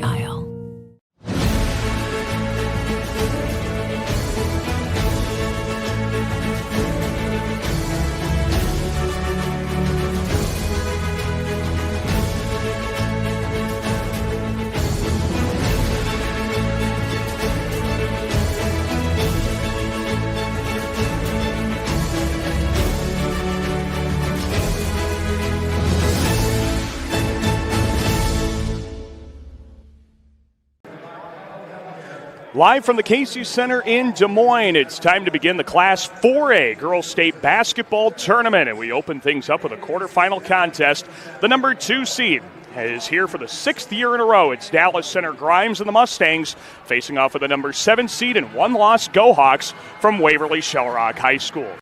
aisle. Live from the Casey Center in Des Moines, it's time to begin the Class 4A Girls State Basketball Tournament, and we open things up with a quarterfinal contest. The number 2 seed is here for the 6th year in a row. It's Dallas Center Grimes and the Mustangs facing off with the number 7 seed and 1-loss Go Hawks from Waverly-Shell High School.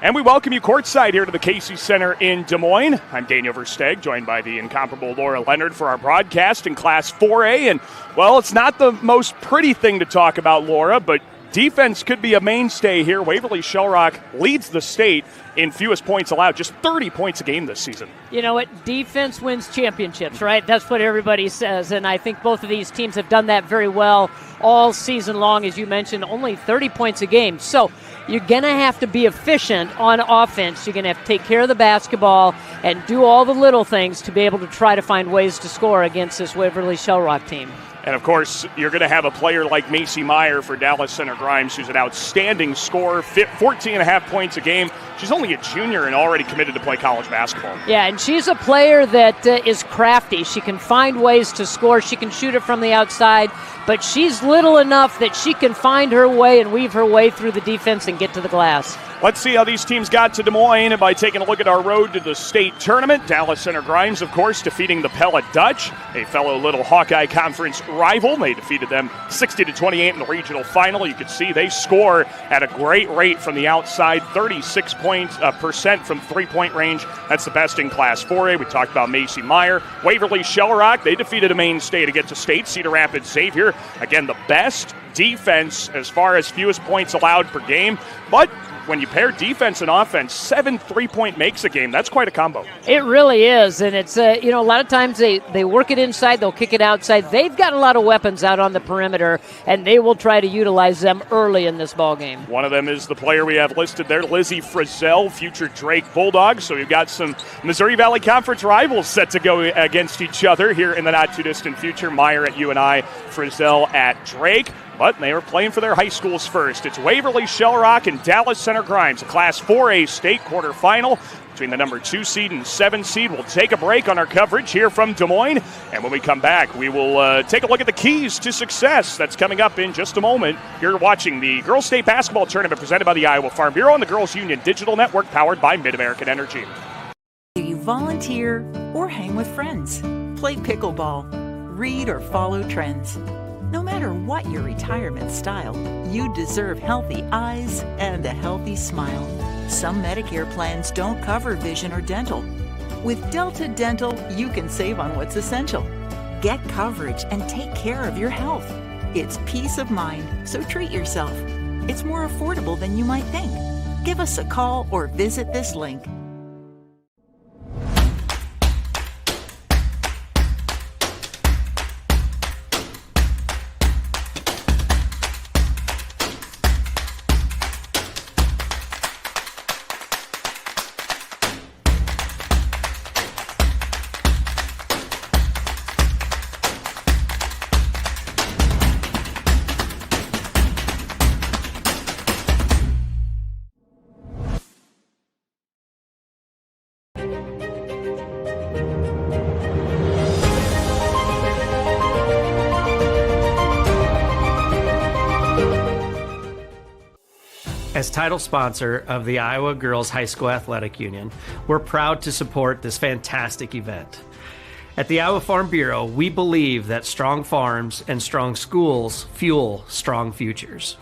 And we welcome you courtside here to the Casey Center in Des Moines. I'm Daniel Versteg, joined by the incomparable Laura Leonard for our broadcast in Class 4A. And, well, it's not the most pretty thing to talk about, Laura, but defense could be a mainstay here. Waverly-Shell leads the state in fewest points allowed, just 30 points a game this season. You know what? Defense wins championships, right? That's what everybody says, and I think both of these teams have done that very well all season long. As you mentioned, only 30 points a game. So you're going to have to be efficient on offense. You're going to have to take care of the basketball and do all the little things to be able to try to find ways to score against this Waverly-Shell team. And, of course, you're going to have a player like Macy Meyer for Dallas Center Grimes, who's an outstanding scorer, 14.5 points a game. She's only a junior and already committed to play college basketball. Yeah, and she's a player that is crafty. She can find ways to score. She can shoot it from the outside, but she's little enough that she can find her way and weave her way through the defense and get to the glass. Let's see how these teams got to Des Moines by taking a look at our road to the state tournament. Dallas Center Grimes, of course, defeating the Pella Dutch, a fellow Little Hawkeye Conference rival. They defeated them 60-28 in the regional final. You can see they score at a great rate from the outside, 36% from three-point range. That's the best in Class 4A. We talked about Macy Meyer. Waverly-Shell, they defeated a mainstay to get to state, Cedar Rapids Xavier. Again, the best defense as far as fewest points allowed per game, but when you pair defense and offense, 7 3-point makes a game. That's quite a combo. It really is, and it's a lot of times they work it inside, they'll kick it outside. They've got a lot of weapons out on the perimeter, and they will try to utilize them early in this ball game. One of them is the player we have listed there, Lizzie Frizzell, future Drake Bulldogs. So we've got some Missouri Valley Conference rivals set to go against each other here in the not-too-distant future. Meyer at UNI, Frizzell at Drake. But they were playing for their high schools first. It's Waverly-Shell and Dallas Center Grimes, a Class 4A state quarterfinal between the number 2 seed and 7 seed. We'll take a break on our coverage here from Des Moines, and when we come back, we will take a look at the keys to success. That's coming up in just a moment. You're watching the Girls State Basketball Tournament presented by the Iowa Farm Bureau and the Girls Union Digital Network powered by Mid-American Energy. Do you volunteer or hang with friends? Play pickleball, read or follow trends. No matter what your retirement style, you deserve healthy eyes and a healthy smile. Some Medicare plans don't cover vision or dental. With Delta Dental, you can save on what's essential. Get coverage and take care of your health. It's peace of mind, so treat yourself. It's more affordable than you might think. Give us a call or visit this link. As title sponsor of the Iowa Girls High School Athletic Union, we're proud to support this fantastic event. At the Iowa Farm Bureau, we believe that strong farms and strong schools fuel strong futures.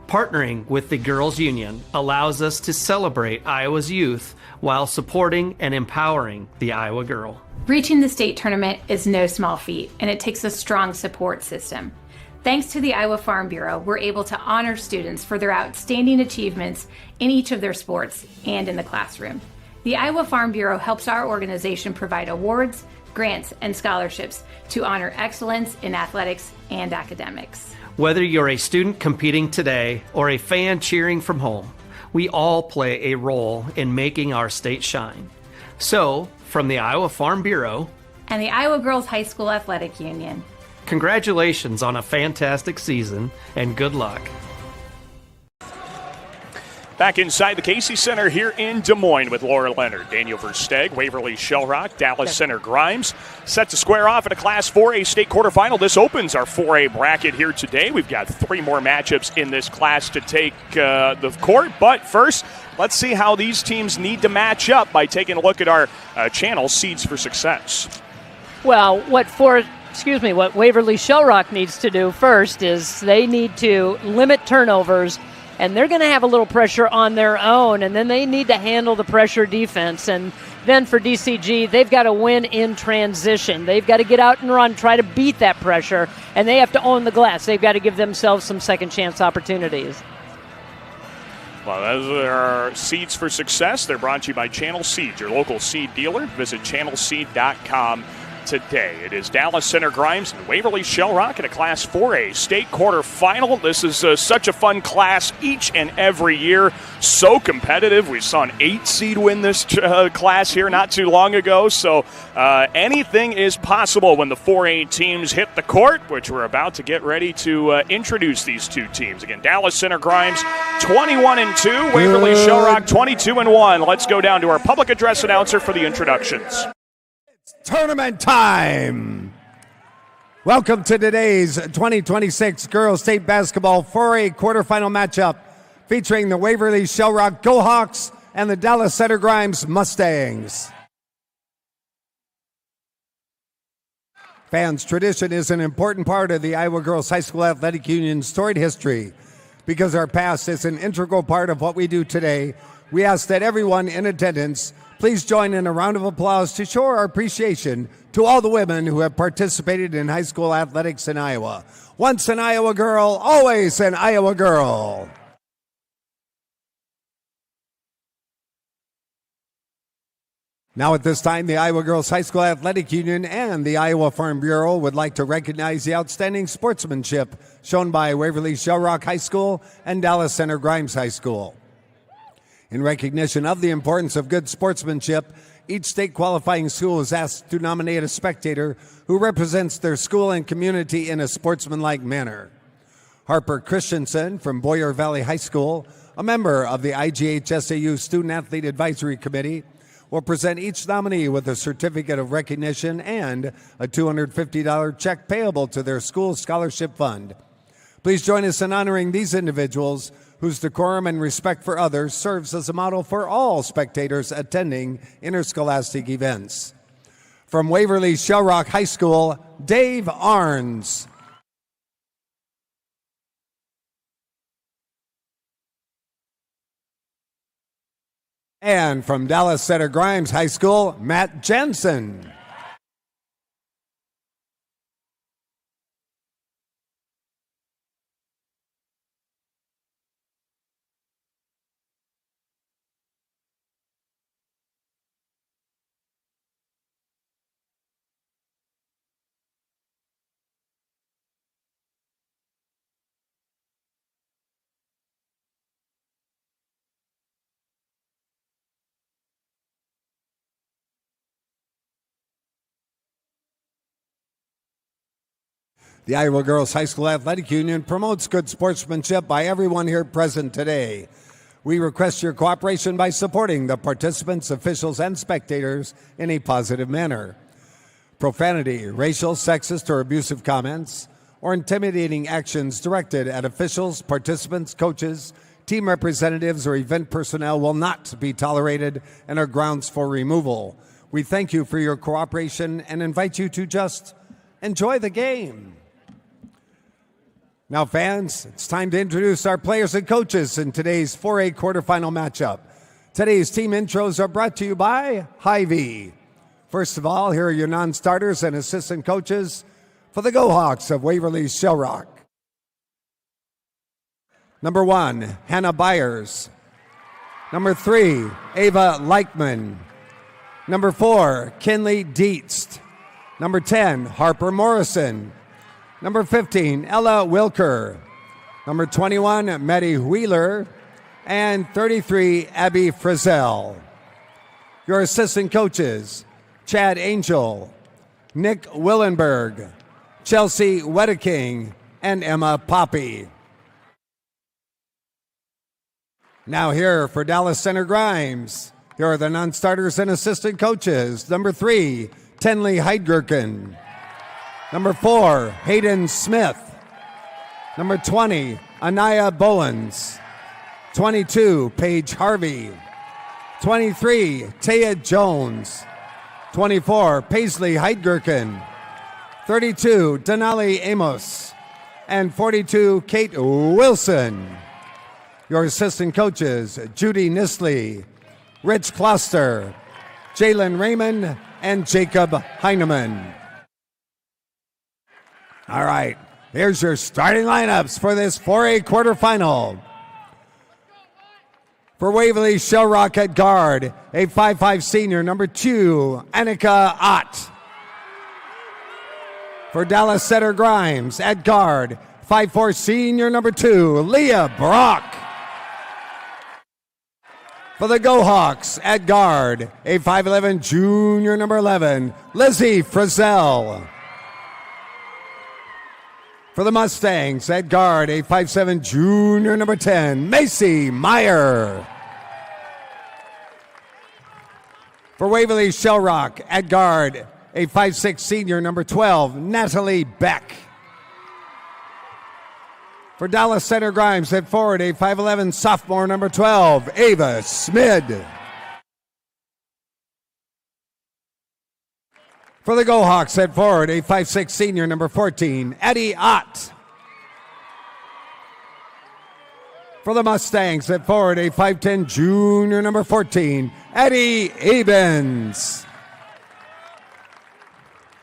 Partnering with the Girls Union allows us to celebrate Iowa's youth while supporting and empowering the Iowa girl. Reaching the state tournament is no small feat, and it takes a strong support system. Thanks to the Iowa Farm Bureau, we're able to honor students for their outstanding achievements in each of their sports and in the classroom. The Iowa Farm Bureau helps our organization provide awards, grants, and scholarships to honor excellence in athletics and academics. Whether you're a student competing today or a fan cheering from home, we all play a role in making our state shine. So, from the Iowa Farm Bureau and the Iowa Girls High School Athletic Union, congratulations on a fantastic season and good luck. Back inside the Casey Center here in Des Moines with Laura Leonard, Daniel Versteg, Waverly-Shell Rock, Dallas Center Grimes. Set to square off in a Class 4A state quarterfinal. This opens our 4A bracket here today. We've got 3 more matchups in this class to take the court. But first, let's see how these teams need to match up by taking a look at our channel Seeds for Success. Well, what Waverly-Shell Rock needs to do first is they need to limit turnovers, and they're going to have a little pressure on their own, and then they need to handle the pressure defense. And then for DCG, they've got to win in transition. They've got to get out and run, try to beat that pressure, and they have to own the glass. They've got to give themselves some second chance opportunities. Well, those are our Seeds for Success. They're brought to you by Channel Seed, your local seed dealer. Visit channelseed.com today. It is Dallas Center Grimes and Waverly-Shell Rock in a Class 4A state quarterfinal. This is such a fun class each and every year. So competitive. We saw an 8 seed win this class here not too long ago. So anything is possible when the 4A teams hit the court, which we're about to get ready to introduce these two teams. Again, Dallas Center Grimes 21-2, Waverly-Shell Rock 22-1. Let's go down to our public address announcer for the introductions. Tournament time! Welcome to today's 2026 Girls State Basketball 4A quarterfinal matchup featuring the Waverly-Shell Rock Go Hawks and the Dallas Center Grimes Mustangs. Fans, tradition is an important part of the Iowa Girls High School Athletic Union's storied history. Because our past is an integral part of what we do today, we ask that everyone in attendance please join in a round of applause to show our appreciation to all the women who have participated in high school athletics in Iowa. Once an Iowa girl, always an Iowa girl. Now at this time, the Iowa Girls High School Athletic Union and the Iowa Farm Bureau would like to recognize the outstanding sportsmanship shown by Waverly-Shell Rock High School and Dallas Center Grimes High School. In recognition of the importance of good sportsmanship, each state qualifying school is asked to nominate a spectator who represents their school and community in a sportsmanlike manner. Harper Christensen from Boyer Valley High School, a member of the IGHSAU Student Athlete Advisory Committee, will present each nominee with a certificate of recognition and a $250 check payable to their school scholarship fund. Please join us in honoring these individuals whose decorum and respect for others serves as a model for all spectators attending interscholastic events. From Waverly-Shell Rock High School, Dave Arns. And from Dallas Center Grimes High School, Matt Jensen. The Iowa Girls High School Athletic Union promotes good sportsmanship by everyone here present today. We request your cooperation by supporting the participants, officials, and spectators in a positive manner. Profanity, racial, sexist, or abusive comments, or intimidating actions directed at officials, participants, coaches, team representatives, or event personnel will not be tolerated and are grounds for removal. We thank you for your cooperation and invite you to just enjoy the game. Now, fans, it's time to introduce our players and coaches in today's 4A quarterfinal matchup. Today's team intros are brought to you by Hy-Vee. First of all, here are your non-starters and assistant coaches for the Go Hawks of Waverly-Shell Rock. Number 1, Hannah Byers. Number 3, Ava Leichman. Number 4, Kinley Dietz. Number 10, Harper Morrison. Number 15, Ella Wilker. Number 21, Maddie Wheeler. And 33, Abby Frizzell. Your assistant coaches, Chad Angel, Nick Willenberg, Chelsea Wedeking, and Emma Poppy. Now here for Dallas Center Grimes. Here are the non-starters and assistant coaches. Number 3, Tenley Heidgerken. Number 4, Hayden Smith. Number 20, Anaya Bowens. 22, Paige Harvey. 23, Taya Jones. 24, Paisley Heidgerken. 32, Denali Amos. And 42, Kate Wilson. Your assistant coaches, Judy Nisley, Rich Kloster, Jalen Raymond, and Jacob Heineman. All right, here's your starting lineups for this 4A quarterfinal. For Waverly-Shell Rock at guard, a 5'5" senior, number 2, Annika Ott. For Dallas Center Grimes at guard, 5'4" senior, number 2, Leah Brock. For the Go Hawks at guard, a 5'11" junior, number 11, Lizzie Frizzell. For the Mustangs at guard, a 5'7" junior, number 10, Macy Meyer. For Waverly-Shell Rock at guard, a 5'6" senior, number 12, Natalie Beck. For Dallas Center Grimes at forward, a 5'11" sophomore, number 12, Ava Smid. For the Go Hawks at forward, a 5'6" senior, number 14, Eddie Ott. For the Mustangs at forward, a 5'10" junior, number 14, Eddie Abens.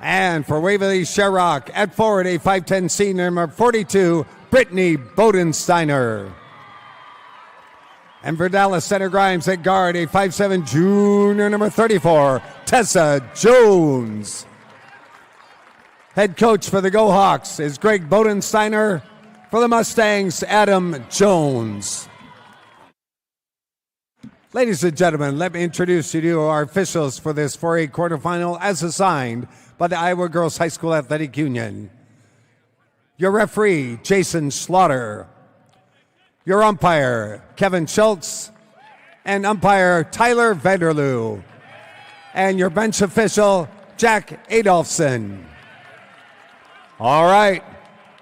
And for Waverly-Shell Rock at forward, a 5'10" senior, number 42, Brittany Bodensteiner. And for Dallas Center Grimes at guard, a 5'7" junior, number 34, Tessa Jones. Head coach for the Go Hawks is Greg Bodensteiner. For the Mustangs, Adam Jones. Ladies and gentlemen, let me introduce you to our officials for this 4A quarterfinal as assigned by the Iowa Girls High School Athletic Union. Your referee, Jason Slaughter. Your umpire, Kevin Schultz. And umpire, Tyler Vanderloo. And your bench official, Jack Adolphson. All right,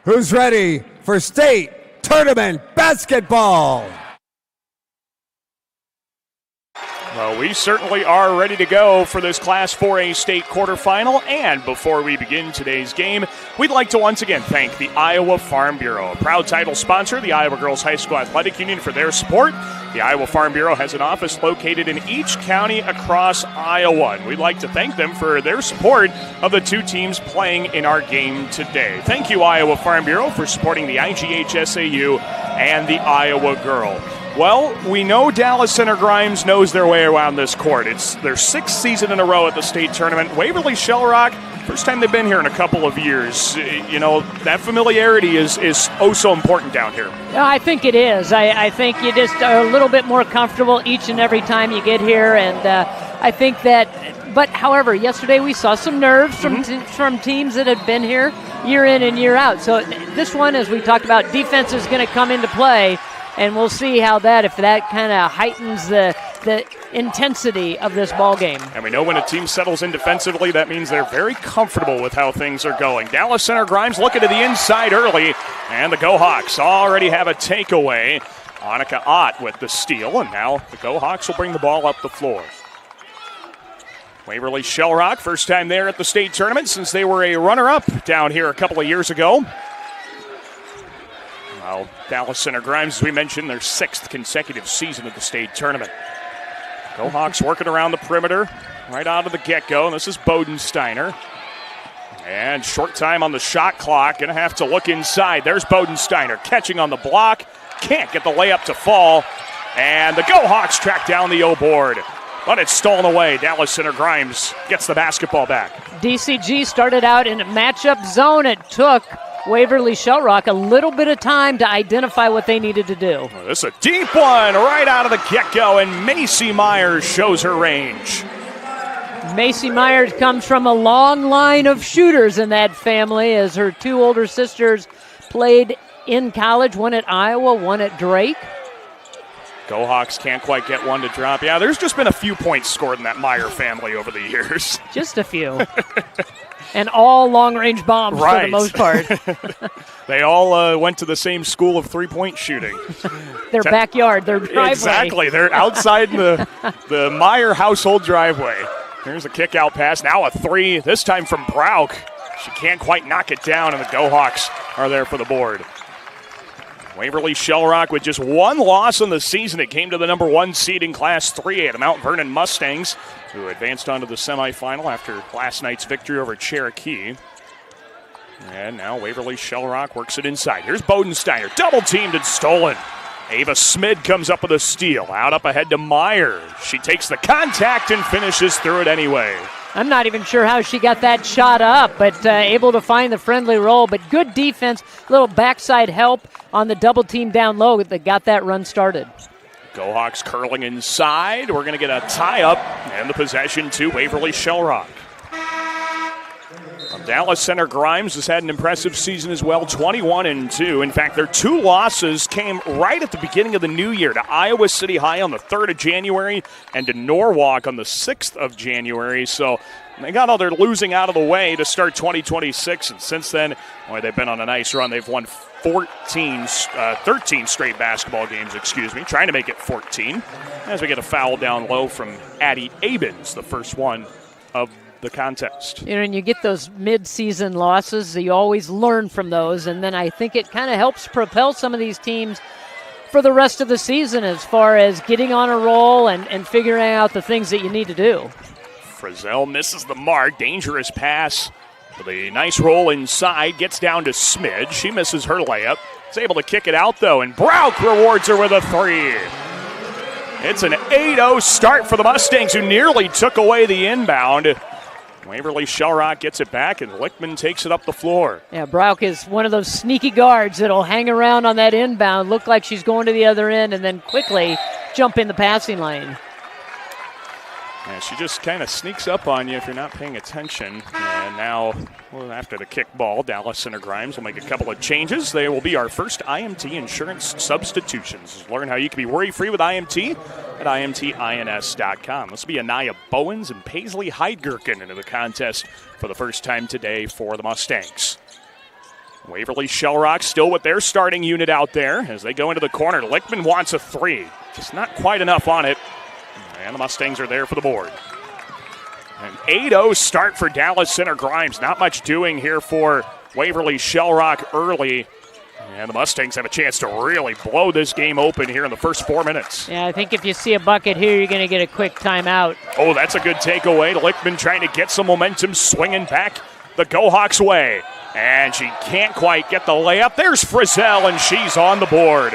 who's ready for state tournament basketball? Well, we certainly are ready to go for this Class 4A state quarterfinal. And before we begin today's game, we'd like to once again thank the Iowa Farm Bureau, a proud title sponsor of the Iowa Girls High School Athletic Union, for their support. The Iowa Farm Bureau has an office located in each county across Iowa, and we'd like to thank them for their support of the two teams playing in our game today. Thank you, Iowa Farm Bureau, for supporting the IGHSAU and the Iowa Girl. Well, we know Dallas Center Grimes knows their way around this court. It's their 6th season in a row at the state tournament. Waverly-Shell Rock, first time they've been here in a couple of years. You know, that familiarity is oh so important down here. Yeah, I think it is. I think you just are a little bit more comfortable each and every time you get here, and I think that. But however, yesterday we saw some nerves from teams that had been here year in and year out. So this one, as we talked about, defense is going to come into play. And we'll see how if that kind of heightens the intensity of this ball game. And we know when a team settles in defensively, that means they're very comfortable with how things are going. Dallas Center Grimes looking to the inside early, and the Go Hawks already have a takeaway. Annika Ott with the steal, and now the Go Hawks will bring the ball up the floor. Waverly-Shell Rock, first time there at the state tournament since they were a runner-up down here a couple of years ago. Well, Dallas Center Grimes, as we mentioned, their 6th consecutive season at the state tournament. Go Hawks working around the perimeter right out of the get-go, and this is Bodensteiner. And short time on the shot clock, going to have to look inside. There's Bodensteiner catching on the block, can't get the layup to fall, and the Go Hawks track down the O board. but it's stolen away. Dallas Center Grimes gets the basketball back. DCG started out in a matchup zone. It took Waverly-Shell a little bit of time to identify what they needed to do. Well, this is a deep one right out of the get-go, and Macy Myers shows her range. Macy Myers comes from a long line of shooters in that family, as her two older sisters played in college, one at Iowa, one at Drake. Go Hawks can't quite get one to drop. Yeah, there's just been a few points scored in that Meyer family over the years. Just a few. And all long-range bombs for the most part. They all went to the same school of three-point shooting. Their backyard, their driveway. Exactly. They're outside in the Meyer household driveway. Here's a kick-out pass. Now a three, this time from Brauk. She can't quite knock it down, and the Go Hawks are there for the board. Waverly-Shell with just one loss in the season. It came to the number 1 seed in Class 3A, the Mount Vernon Mustangs, who advanced on to the semifinal after last night's victory over Cherokee. And now Waverly-Shell works it inside. Here's Bodensteiner, double-teamed and stolen. Ava Smid comes up with a steal. Out up ahead to Meyer. She takes the contact and finishes through it anyway. I'm not even sure how she got that shot up, but able to find the friendly roll. But good defense, little backside help on the double team down low that got that run started. Go Hawks curling inside. We're going to get a tie-up and the possession to Waverly-Shell. Dallas Center Grimes has had an impressive season as well, 21-2. In fact, their 2 losses came right at the beginning of the new year, to Iowa City High on the 3rd of January and to Norwalk on the 6th of January. So they got all their losing out of the way to start 2026. And since then, boy, they've been on a nice run. They've won 13 straight basketball games, trying to make it 14. As we get a foul down low from Addie Abens, the first one of the contest. You know, and you get those mid-season losses, you always learn from those, and then I think it kind of helps propel some of these teams for the rest of the season as far as getting on a roll and figuring out the things that you need to do. Frizzell misses the mark. Dangerous pass. With a nice roll inside. Gets down to Smidge. She misses her layup. Is able to kick it out, though, and Brauk rewards her with a 3. It's an 8-0 start for the Mustangs, who nearly took away the inbound. Waverly-Shell gets it back, and Lichtman takes it up the floor. Yeah, Brauk is one of those sneaky guards that'll hang around on that inbound, look like she's going to the other end, and then quickly jump in the passing lane. Yeah, she just kind of sneaks up on you if you're not paying attention. And now, after the kick ball, Dallas Center Grimes will make a couple of changes. They will be our first IMT insurance substitutions. Learn how you can be worry-free with IMT at IMTINS.com. This will be Anaya Bowens and Paisley Heidgerken into the contest for the first time today for the Mustangs. Waverly-Shell still with their starting unit out there as they go into the corner. Lichtman wants a 3. Just not quite enough on it. And the Mustangs are there for the board. An 8-0 start for Dallas Center Grimes. Not much doing here for Waverly-Shell early. And the Mustangs have a chance to really blow this game open here in the first 4 minutes. Yeah, I think if you see a bucket here, you're going to get a quick timeout. Oh, that's a good takeaway. Lichtman trying to get some momentum, swinging back the Go Hawks way. And she can't quite get the layup. There's Frizzell, and she's on the board.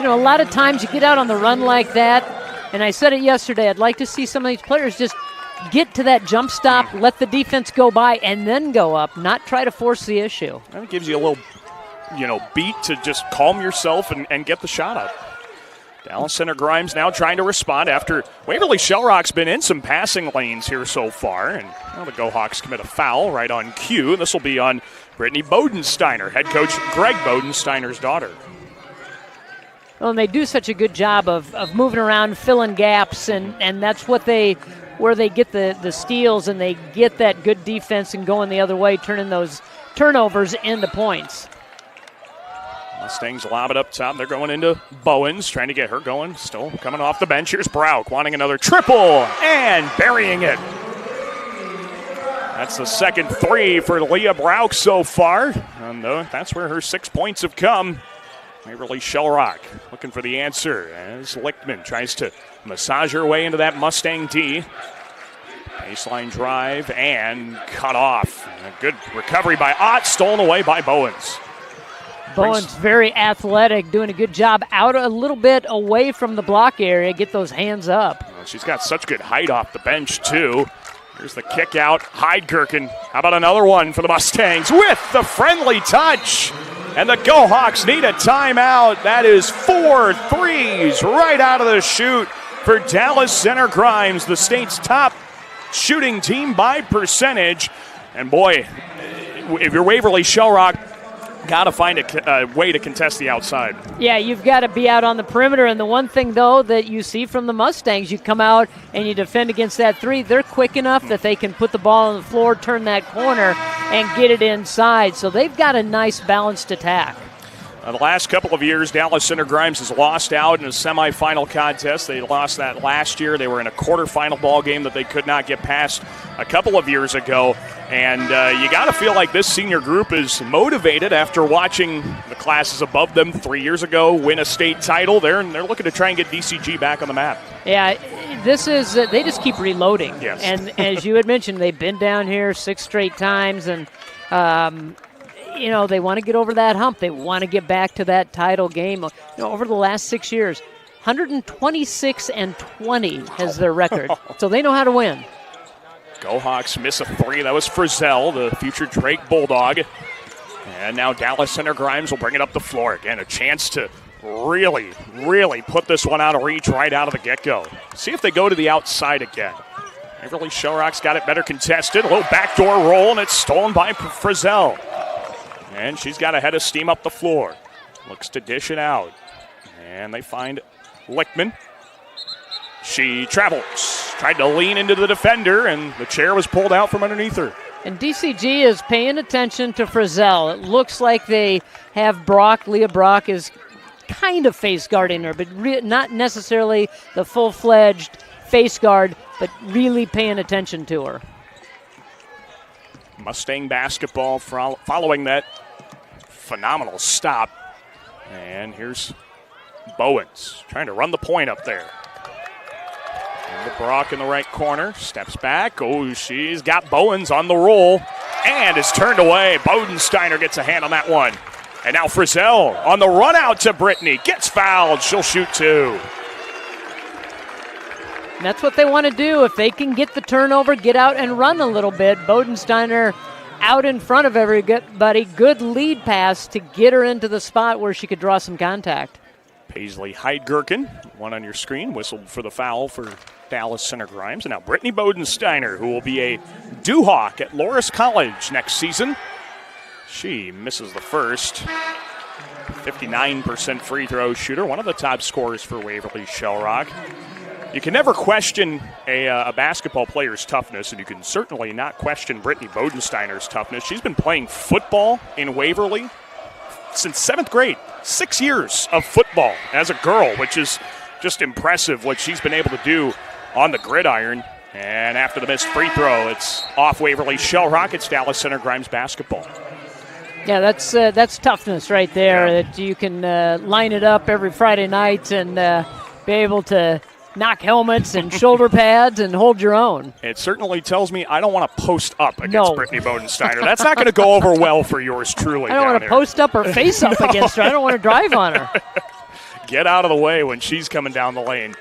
You know, a lot of times you get out on the run like that, and I said it yesterday, I'd like to see some of these players just get to that jump stop, let the defense go by, and then go up, not try to force the issue. That gives you a little, beat to just calm yourself and get the shot up. Dallas Center Grimes now trying to respond after Waverly-Shell been in some passing lanes here so far. And the Go Hawks commit a foul right on cue. This will be on Brittany Bodensteiner, head coach Greg Bodensteiner's daughter. Well, and they do such a good job of moving around, filling gaps, and that's where they get the steals and they get that good defense and going the other way, turning those turnovers into points. Mustangs lob it up top. They're going into Bowens, trying to get her going. Still coming off the bench. Here's Brauk wanting another triple and burying it. That's the second 3 for Leah Brauk so far. And that's where her 6 points have come. Waverly-Shell looking for the answer as Lichtman tries to massage her way into that Mustang D. Baseline drive and cut off. A good recovery by Ott, stolen away by Bowens. Bowens very athletic, doing a good job out a little bit away from the block area, get those hands up. Well, she's got such good height off the bench, too. Here's the kick out. Heidgerken. How about another one for the Mustangs with the friendly touch? And the Go Hawks need a timeout. That is 4 threes right out of the chute for Dallas Center Grimes, the state's top shooting team by percentage. And boy, if you're Waverly-Shell Rock, got to find a way to contest the outside. Yeah, you've got to be out on the perimeter. And the one thing, though, that you see from the Mustangs, you come out and you defend against that three. They're quick enough that they can put the ball on the floor, turn that corner, and get it inside. So they've got a nice balanced attack. The last couple of years, Dallas Center Grimes has lost out in a semifinal contest. They lost that last year. They were in a quarterfinal ball game that they could not get past a couple of years ago. And you got to feel like this senior group is motivated after watching the classes above them 3 years ago win a state title. They're looking to try and get DCG back on the map. Yeah, this is they just keep reloading. Yes. And as you had mentioned, they've been down here 6 straight times, and they want to get over that hump. They want to get back to that title game. Over the last 6 years, 126-20 has their record. So they know how to win. Go Hawks miss a three. That was Frizzell, the future Drake Bulldog. And now Dallas Center Grimes will bring it up the floor. Again, a chance to really, really put this one out of reach right out of the get-go. See if they go to the outside again. Waverly-Shell Rock's got it better contested. A little backdoor roll, and it's stolen by Frizzell. And she's got a head of steam up the floor. Looks to dish it out. And they find Lichtman. She travels. Tried to lean into the defender, and the chair was pulled out from underneath her. And DCG is paying attention to Frizzell. It looks like they have Brock. Leah Brock is kind of face guarding her, but not necessarily the full-fledged face guard, but really paying attention to her. Mustang basketball following that phenomenal stop. And here's Bowens trying to run the point up there. And Brock in the right corner, steps back. Oh, she's got Bowens on the roll and is turned away. Bodensteiner gets a hand on that one. And now Frizzell on the run out to Brittany. Gets fouled. She'll shoot 2. And that's what they want to do. If they can get the turnover, get out and run a little bit. Bodensteiner out in front of everybody. Good lead pass to get her into the spot where she could draw some contact. Paisley Heidgerken, one on your screen, whistled for the foul for Dallas Center Grimes. And now Brittany Bodensteiner, who will be a Dewhawk at Loras College next season. She misses the first. 59% free throw shooter, one of the top scorers for Waverly-Shell Rock. You can never question a basketball player's toughness, and you can certainly not question Brittany Bodensteiner's toughness. She's been playing football in Waverly since 7th grade. 6 years of football as a girl, which is just impressive what she's been able to do on the gridiron. And after the missed free throw, it's off Waverly-Shell Rock. It's Dallas Center Grimes basketball. Yeah, that's toughness right there. Yeah. That you can line it up every Friday night and be able to knock helmets and shoulder pads and hold your own. It certainly tells me I don't want to post up against Brittany Bodensteiner. That's not going to go over well for yours truly. I don't want to post up or face up against her. I don't want to drive on her. Get out of the way when she's coming down the lane.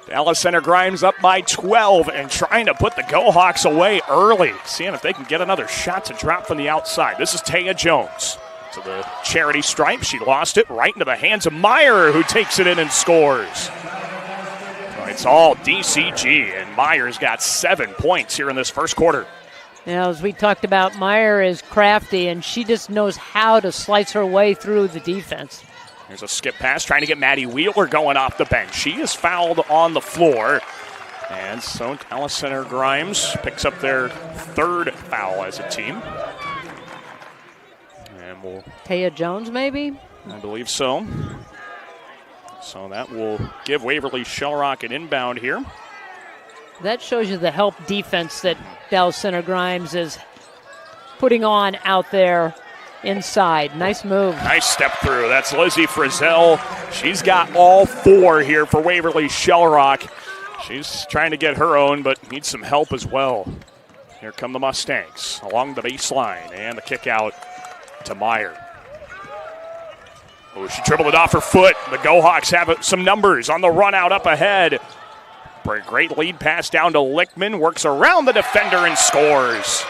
Dallas Center Grimes up by 12 and trying to put the Go Hawks away early, seeing if they can get another shot to drop from the outside. This is Taya Jones to the charity stripe. She lost it right into the hands of Meyer, who takes it in and scores. It's all DCG, and Meyer's got 7 points here in this first quarter. As we talked about, Meyer is crafty, and she just knows how to slice her way through the defense. There's a skip pass trying to get Maddie Wheeler going off the bench. She is fouled on the floor. And so Dallas Center Grimes picks up their 3rd foul as a team. And we'll Taya Jones, maybe? I believe so. So that will give Waverly-Shell Rock an inbound here. That shows you the help defense that Dallas Center Grimes is putting on out there inside. Nice move. Nice step through. That's Lizzie Frizzell. She's got all 4 here for Waverly-Shell Rock. She's trying to get her own, but needs some help as well. Here come the Mustangs along the baseline, and the kick out to Meyer. Oh, she dribbled it off her foot. The Go Hawks have some numbers on the run out up ahead. Great lead pass down to Lichtman. Works around the defender and scores.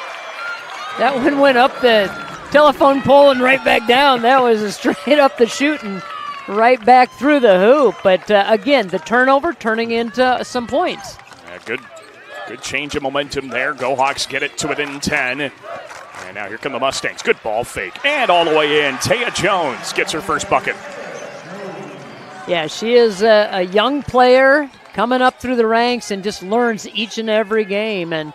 That one went up the telephone pole and right back down. That was a straight up the chute and right back through the hoop. But again, the turnover turning into some points. Yeah, good change of momentum there. Go Hawks get it to within 10. And now here come the Mustangs. Good ball fake. And all the way in. Taya Jones gets her first bucket. Yeah, she is a young player coming up through the ranks and just learns each and every game. And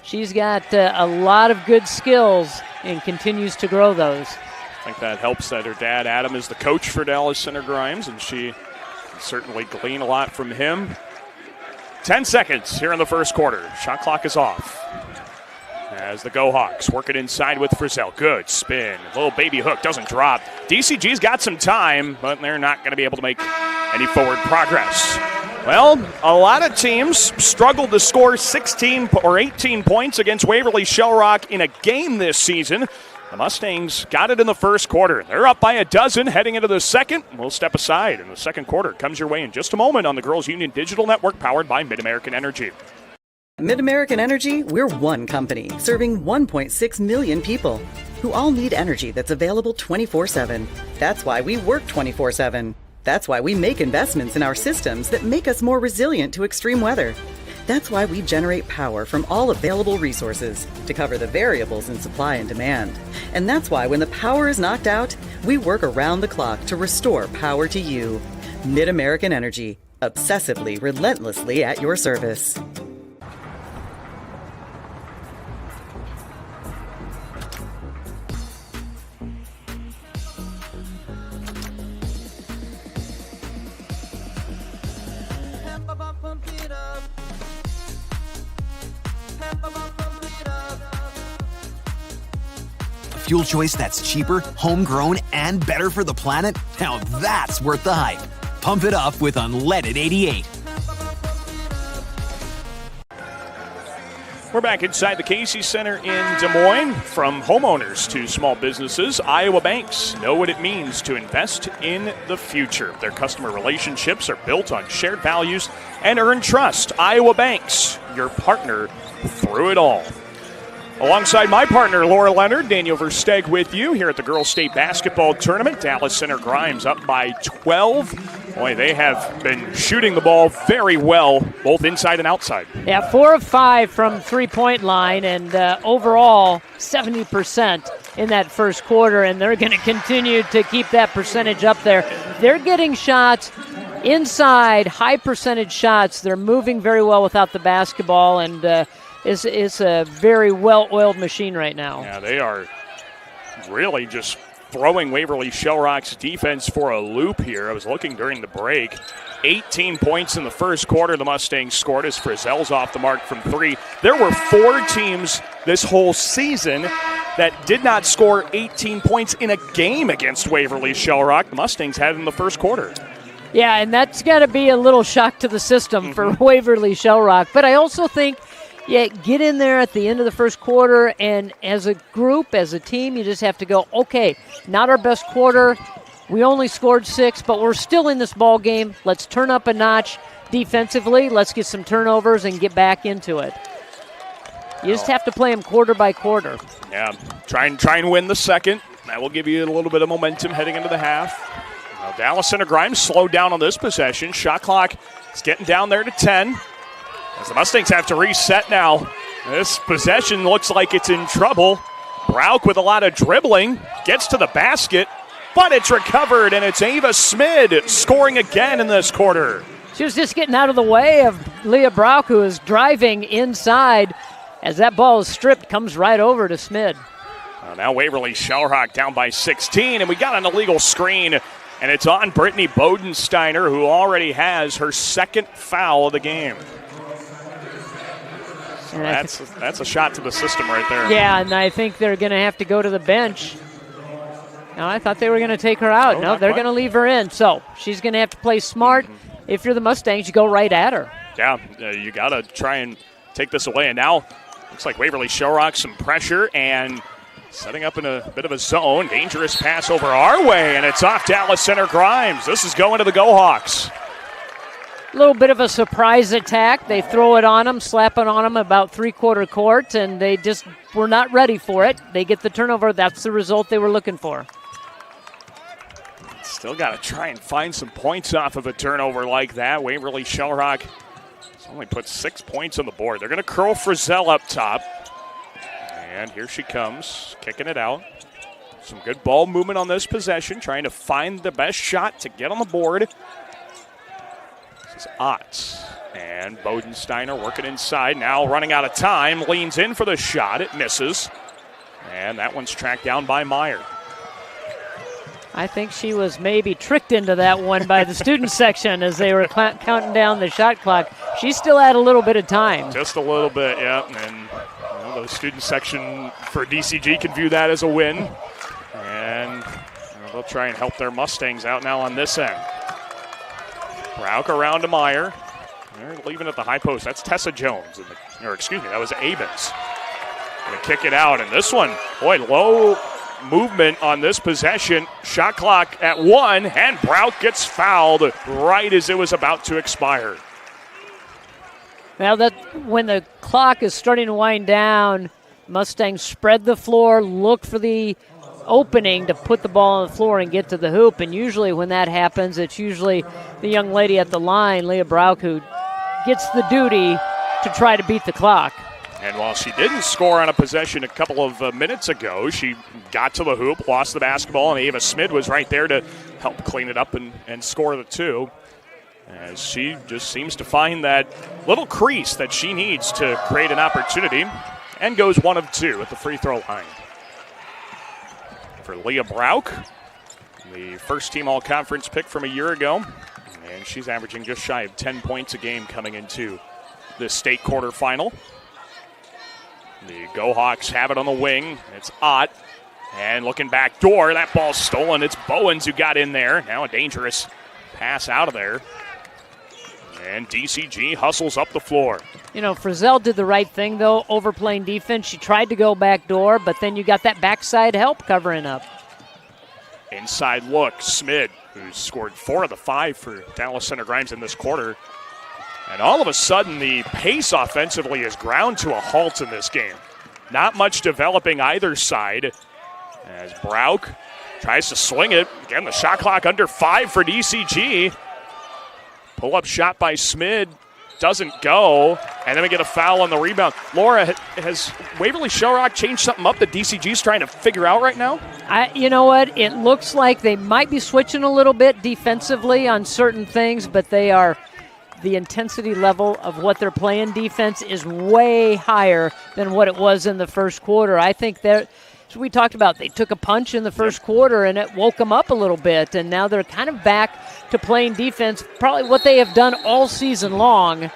she's got a lot of good skills and continues to grow those. I think that helps that her dad, Adam, is the coach for Dallas Center Grimes, and she can certainly glean a lot from him. 10 seconds here in the first quarter. Shot clock is off. As the Go Hawks work it inside with Frizzell. Good spin. Little baby hook doesn't drop. DCG's got some time, but they're not going to be able to make any forward progress. Well, a lot of teams struggled to score 16 or 18 points against Waverly-Shell Rock in a game this season. The Mustangs got it in the first quarter. They're up by a dozen heading into the second. We'll step aside, and the second quarter comes your way in just a moment on the Girls Union Digital Network powered by Mid-American Energy. Mid-American Energy, we're one company serving 1.6 million people who all need energy that's available 24/7. That's why we work 24/7. That's why we make investments in our systems that make us more resilient to extreme weather. That's why we generate power from all available resources to cover the variables in supply and demand. And that's why when the power is knocked out, we work around the clock to restore power to you. Mid-American Energy, obsessively, relentlessly at your service. Fuel choice that's cheaper, homegrown, and better for the planet? Now that's worth the hype. Pump it up with Unleaded 88. We're back inside the Casey Center in Des Moines. From homeowners to small businesses, Iowa banks know what it means to invest in the future. Their customer relationships are built on shared values and earn trust. Iowa banks, your partner through it all. Alongside my partner, Laura Leonard, Daniel Versteg with you here at the Girls State Basketball Tournament. Dallas Center Grimes up by 12. Boy, they have been shooting the ball very well, both inside and outside. Yeah, 4 of 5 from three-point line, and overall 70% in that first quarter, and they're going to continue to keep that percentage up there. They're getting shots inside, high percentage shots. They're moving very well without the basketball, and it's a very well-oiled machine right now. Yeah, they are really just throwing Waverly-Shell Rock's defense for a loop here. I was looking during the break. 18 points in the first quarter the Mustangs scored as Frizzell's off the mark from 3. There were 4 teams this whole season that did not score 18 points in a game against Waverly-Shell Rock. The Mustangs had it in the first quarter. Yeah, and that's got to be a little shock to the system for Waverly-Shell Rock. But I also think, get in there at the end of the first quarter, and as a group, as a team, you just have to go, okay, not our best quarter. We only scored 6, but we're still in this ball game. Let's turn up a notch defensively. Let's get some turnovers and get back into it. You just have to play them quarter by quarter. Yeah, try and win the second. That will give you a little bit of momentum heading into the half. Now, Dallas Center Grimes slowed down on this possession. Shot clock is getting down there to 10. As the Mustangs have to reset now. This possession looks like it's in trouble. Brauk with a lot of dribbling. Gets to the basket, but it's recovered, and it's Ava Smid scoring again in this quarter. She was just getting out of the way of Leah Brauk, who is driving inside. As that ball is stripped, comes right over to Smid. Now Waverly-Shell Rock down by 16, and we got an illegal screen, and it's on Brittany Bodensteiner, who already has her second foul of the game. That's a shot to the system right there. Yeah, and I think they're going to have to go to the bench. Now, I thought they were going to take her out. No, they're going to leave her in. So she's going to have to play smart. If you're the Mustangs, you go right at her. Yeah, you got to try and take this away. And now looks like Waverly-Shell Rock some pressure and setting up in a bit of a zone. Dangerous pass over our way, and it's off Dallas Center Grimes. This is going to the Go Hawks. little bit of a surprise attack. They throw it on them, slap it on them about three-quarter court, and they just were not ready for it. They get the turnover. That's the result they were looking for. Still got to try and find some points off of a turnover like that. Waverly-Shell Rock has only put 6 points on the board. They're going to curl Frizzell up top. And here she comes, kicking it out. Some good ball movement on this possession, trying to find the best shot to get on the board. This is Otts. And Bodensteiner working inside, now running out of time, leans in for the shot. It misses. And that one's tracked down by Meyer. I think she was maybe tricked into that one by the student section as they were counting down the shot clock. She still had a little bit of time. Just a little bit, yeah. And the student section for DCG can view that as a win. And they'll try and help their Mustangs out now on this end. Brauk around to Meyer. They're leaving at the high post. That's Tessa Jones. That was Abens. Going to kick it out. And this one, boy, low movement on this possession. Shot clock at 1, and Brauk gets fouled right as it was about to expire. Now that when the clock is starting to wind down, Mustangs spread the floor, look for the opening to put the ball on the floor and get to the hoop. And usually when that happens, it's usually the young lady at the line, Leah Brauk, who gets the duty to try to beat the clock. And while she didn't score on a possession a couple of minutes ago, she got to the hoop, lost the basketball, and Ava Smid was right there to help clean it up and score the two. As she just seems to find that little crease that she needs to create an opportunity, and goes 1 of 2 at the free throw line. For Leah Brauk, the first team all-conference pick from a year ago, and she's averaging just shy of 10 points a game coming into this state quarterfinal. The Go-Hawks have it on the wing. It's Ott. And looking back door, that ball's stolen. It's Bowens who got in there. Now a dangerous pass out of there. And DCG hustles up the floor. Frizzell did the right thing, though, overplaying defense. She tried to go back door, but then you got that backside help covering up. Inside look, Smid, who's scored 4 of the 5 for Dallas Center Grimes in this quarter. And all of a sudden, the pace offensively is ground to a halt in this game. Not much developing either side. As Brauk tries to swing it. Again, the shot clock under 5 for DCG. Pull-up shot by Smid. Doesn't go. And then we get a foul on the rebound. Laura, has Waverly-Shell Rock changed something up that DCG's trying to figure out right now? You know what? It looks like they might be switching a little bit defensively on certain things, but the intensity level of what they're playing defense is way higher than what it was in the first quarter. I think as we talked about, they took a punch in the first quarter and it woke them up a little bit, and now they're kind of back to playing defense, probably what they have done all season long.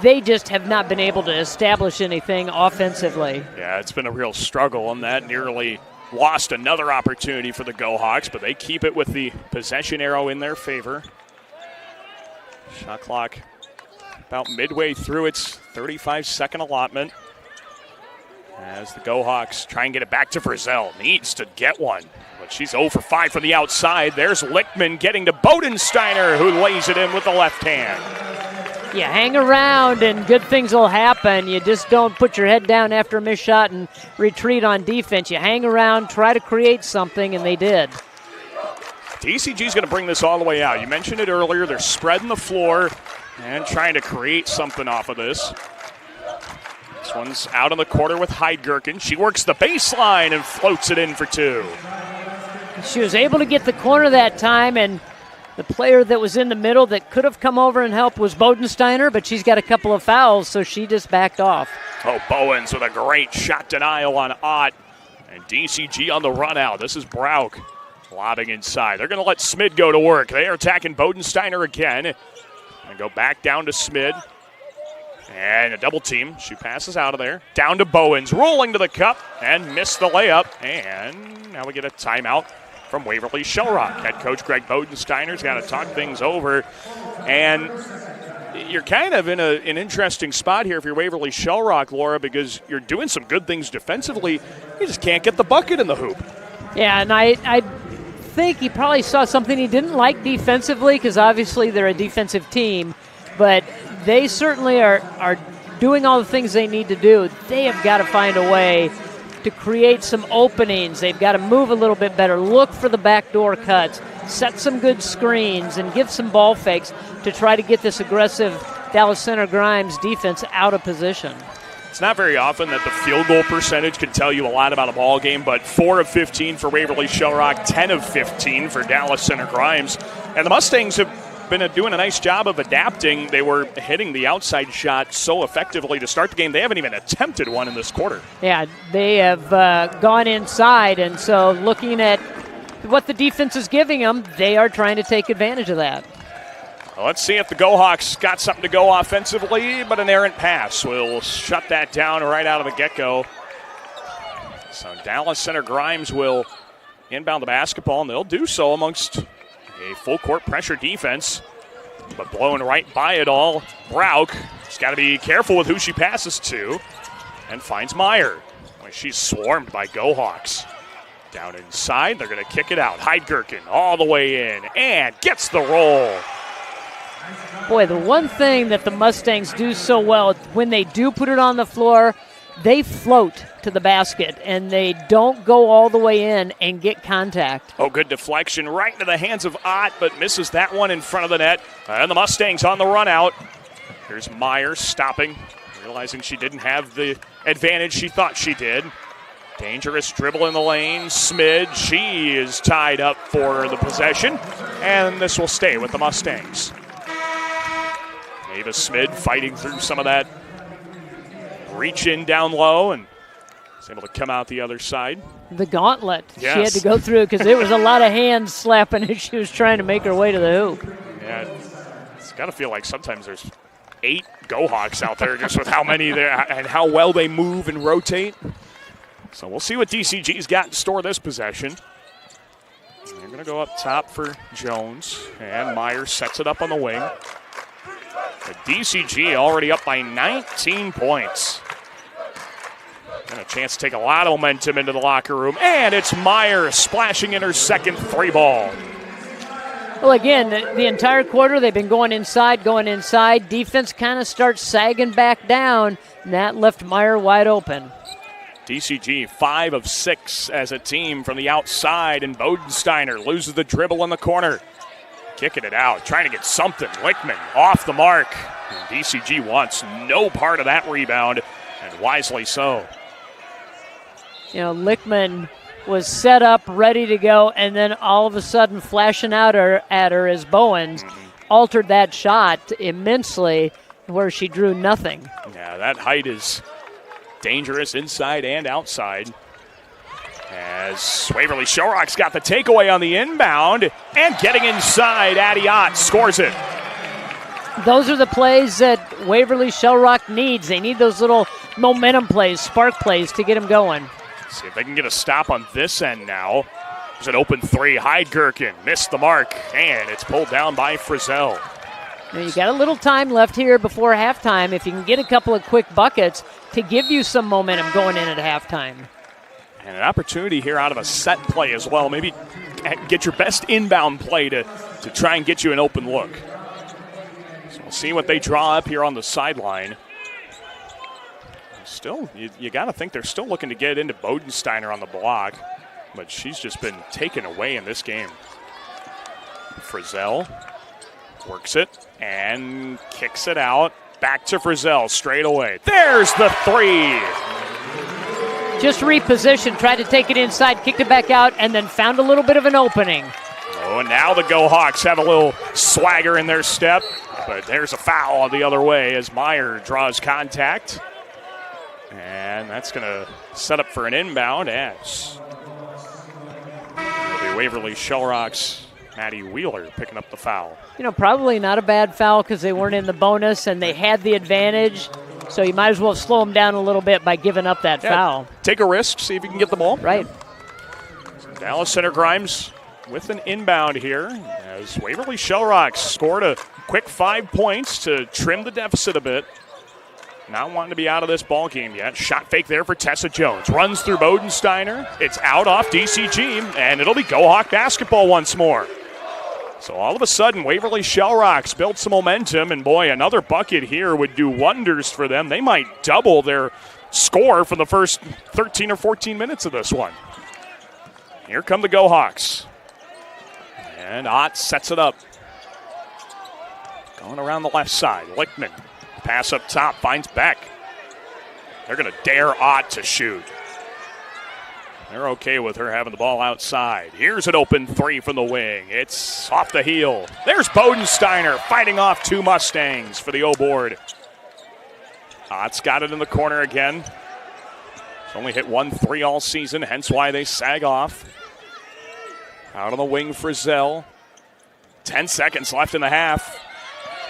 They just have not been able to establish anything offensively. Yeah, it's been a real struggle, and that nearly lost another opportunity for the Go-Hawks, but they keep it with the possession arrow in their favor. Shot clock about midway through its 35-second allotment. As the Go-Hawks try and get it back to Frizzell. Needs to get one, but she's 0 for 5 from the outside. There's Lichtman getting to Bodensteiner, who lays it in with the left hand. You hang around and good things will happen. You just don't put your head down after a missed shot and retreat on defense. You hang around, try to create something, and they did. DCG's going to bring this all the way out. You mentioned it earlier. They're spreading the floor and trying to create something off of this. This one's out on the quarter with Heidgerken. She works the baseline and floats it in for 2. She was able to get the corner that time, and the player that was in the middle that could have come over and helped was Bodensteiner, but she's got a couple of fouls, so she just backed off. Oh, Bowens with a great shot denial on Ott. And DCG on the run out. This is Brauk lobbing inside. They're going to let Smid go to work. They are attacking Bodensteiner again. And go back down to Smid. And a double team. She passes out of there. Down to Bowens. Rolling to the cup and missed the layup. And now we get a timeout from Waverly-Shell Rock. Head coach Greg Bodensteiner's got to talk things over. And you're kind of in an interesting spot here if you're Waverly-Shell Rock, Laura, because you're doing some good things defensively. You just can't get the bucket in the hoop. Yeah, and I think he probably saw something he didn't like defensively, because obviously they're a defensive team. but they certainly are doing all the things they need to do. They have got to find a way to create some openings. They've got to move a little bit better, look for the backdoor cuts, set some good screens, and give some ball fakes to try to get this aggressive Dallas Center Grimes defense out of position. It's not very often that the field goal percentage can tell you a lot about a ball game, but 4 of 15 for Waverly-Shell Rock, 10 of 15 for Dallas Center Grimes. And the Mustangs have been doing a nice job of adapting. They were hitting the outside shot so effectively to start the game. They haven't even attempted one in this quarter. Yeah, they have gone inside, and so looking at what the defense is giving them, they are trying to take advantage of that. Well, let's see if the Go-Hawks got something to go offensively, but an errant pass will shut that down right out of the get-go. So Dallas Center Grimes will inbound the basketball, and they'll do so amongst a full-court pressure defense, but blown right by it all. Brauk has got to be careful with who she passes to, and finds Meyer. She's swarmed by Go-Hawks. Down inside, they're going to kick it out. Heidgerken all the way in, and gets the roll. Boy, the one thing that the Mustangs do so well, when they do put it on the floor, they float to the basket, and they don't go all the way in and get contact. Oh, good deflection right into the hands of Ott, but misses that one in front of the net. And the Mustangs on the run out. Here's Meyer stopping, realizing she didn't have the advantage she thought she did. Dangerous dribble in the lane. Smid, she is tied up for the possession, and this will stay with the Mustangs. Ava Smid fighting through some of that reach in down low and is able to come out the other side. The gauntlet yes. She had to go through because there was a lot of hands slapping as she was trying to make her way to the hoop. Yeah, it's got to feel like sometimes there's 8 Go-Hawks out there just with how many there and how well they move and rotate. So we'll see what DCG's got in store this possession. They're going to go up top for Jones, and Meyer sets it up on the wing. But DCG already up by 19 points. And a chance to take a lot of momentum into the locker room. And it's Meyer splashing in her second 3 ball. Well, again, the entire quarter they've been going inside. Defense kind of starts sagging back down, and that left Meyer wide open. DCG 5 of 6 as a team from the outside, and Bodensteiner loses the dribble in the corner. Kicking it out, trying to get something. Lichtman off the mark. And DCG wants no part of that rebound, and wisely so. You know, Lichtman was set up, ready to go, and then all of a sudden flashing out at her as Bowens altered that shot immensely where she drew nothing. Yeah, that height is dangerous inside and outside. As Waverly-Shell Rock's got the takeaway on the inbound, and getting inside, Addie Ott scores it. Those are the plays that Waverly-Shell Rock needs. They need those little momentum plays, spark plays to get them going. See if they can get a stop on this end now. There's an open 3. Heidgerken missed the mark, and it's pulled down by Frizzell. Now you got a little time left here before halftime. If you can get a couple of quick buckets to give you some momentum going in at halftime. And an opportunity here out of a set play as well. Maybe get your best inbound play to try and get you an open look. So we'll see what they draw up here on the sideline. Still, you got to think they're still looking to get into Bodensteiner on the block, but she's just been taken away in this game. Frizzell works it and kicks it out. Back to Frizzell straight away. There's the 3. Just repositioned, tried to take it inside, kicked it back out, and then found a little bit of an opening. Oh, and now the Go-Hawks have a little swagger in their step, but there's a foul the other way as Meyer draws contact. And that's going to set up for an inbound as it'll be Waverly-Shell Rock's Maddie Wheeler picking up the foul. You know, probably not a bad foul because they weren't in the bonus and they had the advantage. So you might as well slow them down a little bit by giving up that foul. Take a risk, see if you can get the ball. Right. Dallas Center Grimes with an inbound here as Waverly-Shell Rock scored a quick 5 points to trim the deficit a bit. Not wanting to be out of this ball game yet. Shot fake there for Tessa Jones. Runs through Bodensteiner. It's out off DCG, and it'll be Go-Hawk basketball once more. So all of a sudden, Waverly-Shell Rocks built some momentum, and boy, another bucket here would do wonders for them. They might double their score from the first 13 or 14 minutes of this one. Here come the Go Hawks. And Ott sets it up. Going around the left side. Lichtman. Pass up top. Finds Beck. They're going to dare Ott to shoot. They're okay with her having the ball outside. Here's an open three from the wing. It's off the heel. There's Bodensteiner fighting off two Mustangs for the O-board. Ott's got it in the corner again. He's only hit 1 3 all season, hence why they sag off. Out on the wing for Zell. 10 seconds left in the half.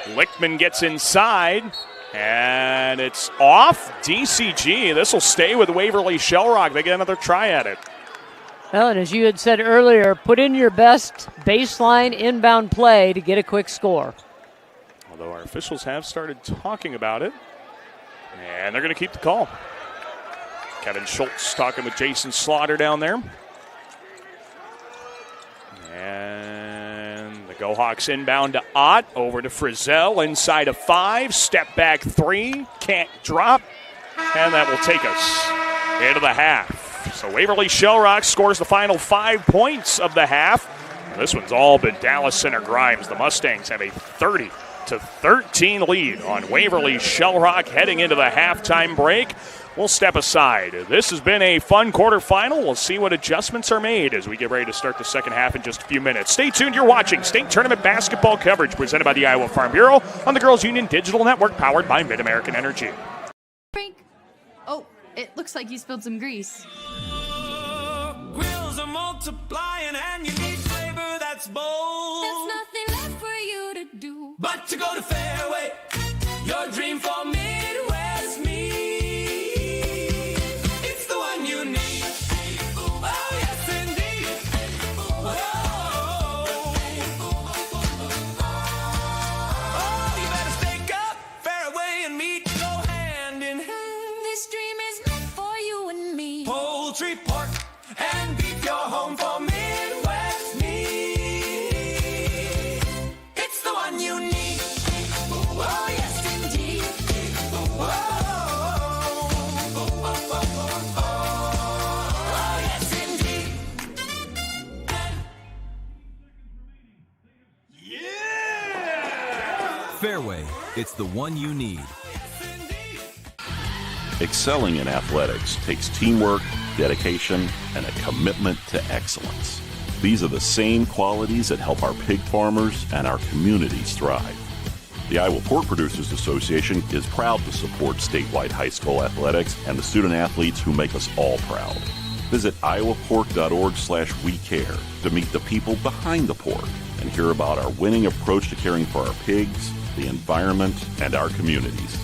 Lichtman gets inside, and it's off. DCG, this will stay with Waverly-Shell Rock. They get another try at it. Well, and as you had said earlier, put in your best baseline inbound play to get a quick score. Although our officials have started talking about it, and they're going to keep the call. Kevin Schultz talking with Jason Slaughter down there. And the Go Hawks inbound to Ott, over to Frizzell, inside of 5, step back 3, can't drop, and that will take us into the half. So Waverly-Shell Rock scores the final 5 points of the half. And this one's all been Dallas Center Grimes. The Mustangs have a 30-13 lead on Waverly-Shell Rock heading into the halftime break. We'll step aside. This has been a fun quarterfinal. We'll see what adjustments are made as we get ready to start the second half in just a few minutes. Stay tuned. You're watching state tournament basketball coverage presented by the Iowa Farm Bureau on the Girls Union Digital Network, powered by Mid-American Energy. Frank, oh, it looks like you spilled some grease. Grills are multiplying and you need flavor that's bold. There's nothing left for you to do but to go to Fairway, your dream for Midwest meat. It's the one you need. Oh, yes, indeed. Oh, you better stake up. Fairway and meat go hand in hand. This dream is meant for you and me. Poultry, pork, and beef, your home for Midwest meat. It's the one you need. Oh, yes, indeed. Oh, yes, indeed. Fairway, it's the one you need. Excelling in athletics takes teamwork, dedication, and a commitment to excellence. These are the same qualities that help our pig farmers and our communities thrive. The Iowa Pork Producers Association is proud to support statewide high school athletics and the student athletes who make us all proud. Visit iowapork.org/WeCare to meet the people behind the pork and hear about our winning approach to caring for our pigs, the environment, and our communities.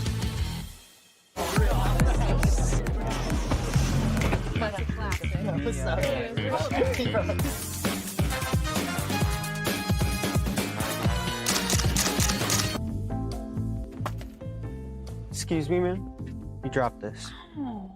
Excuse me, man. You dropped this. Oh.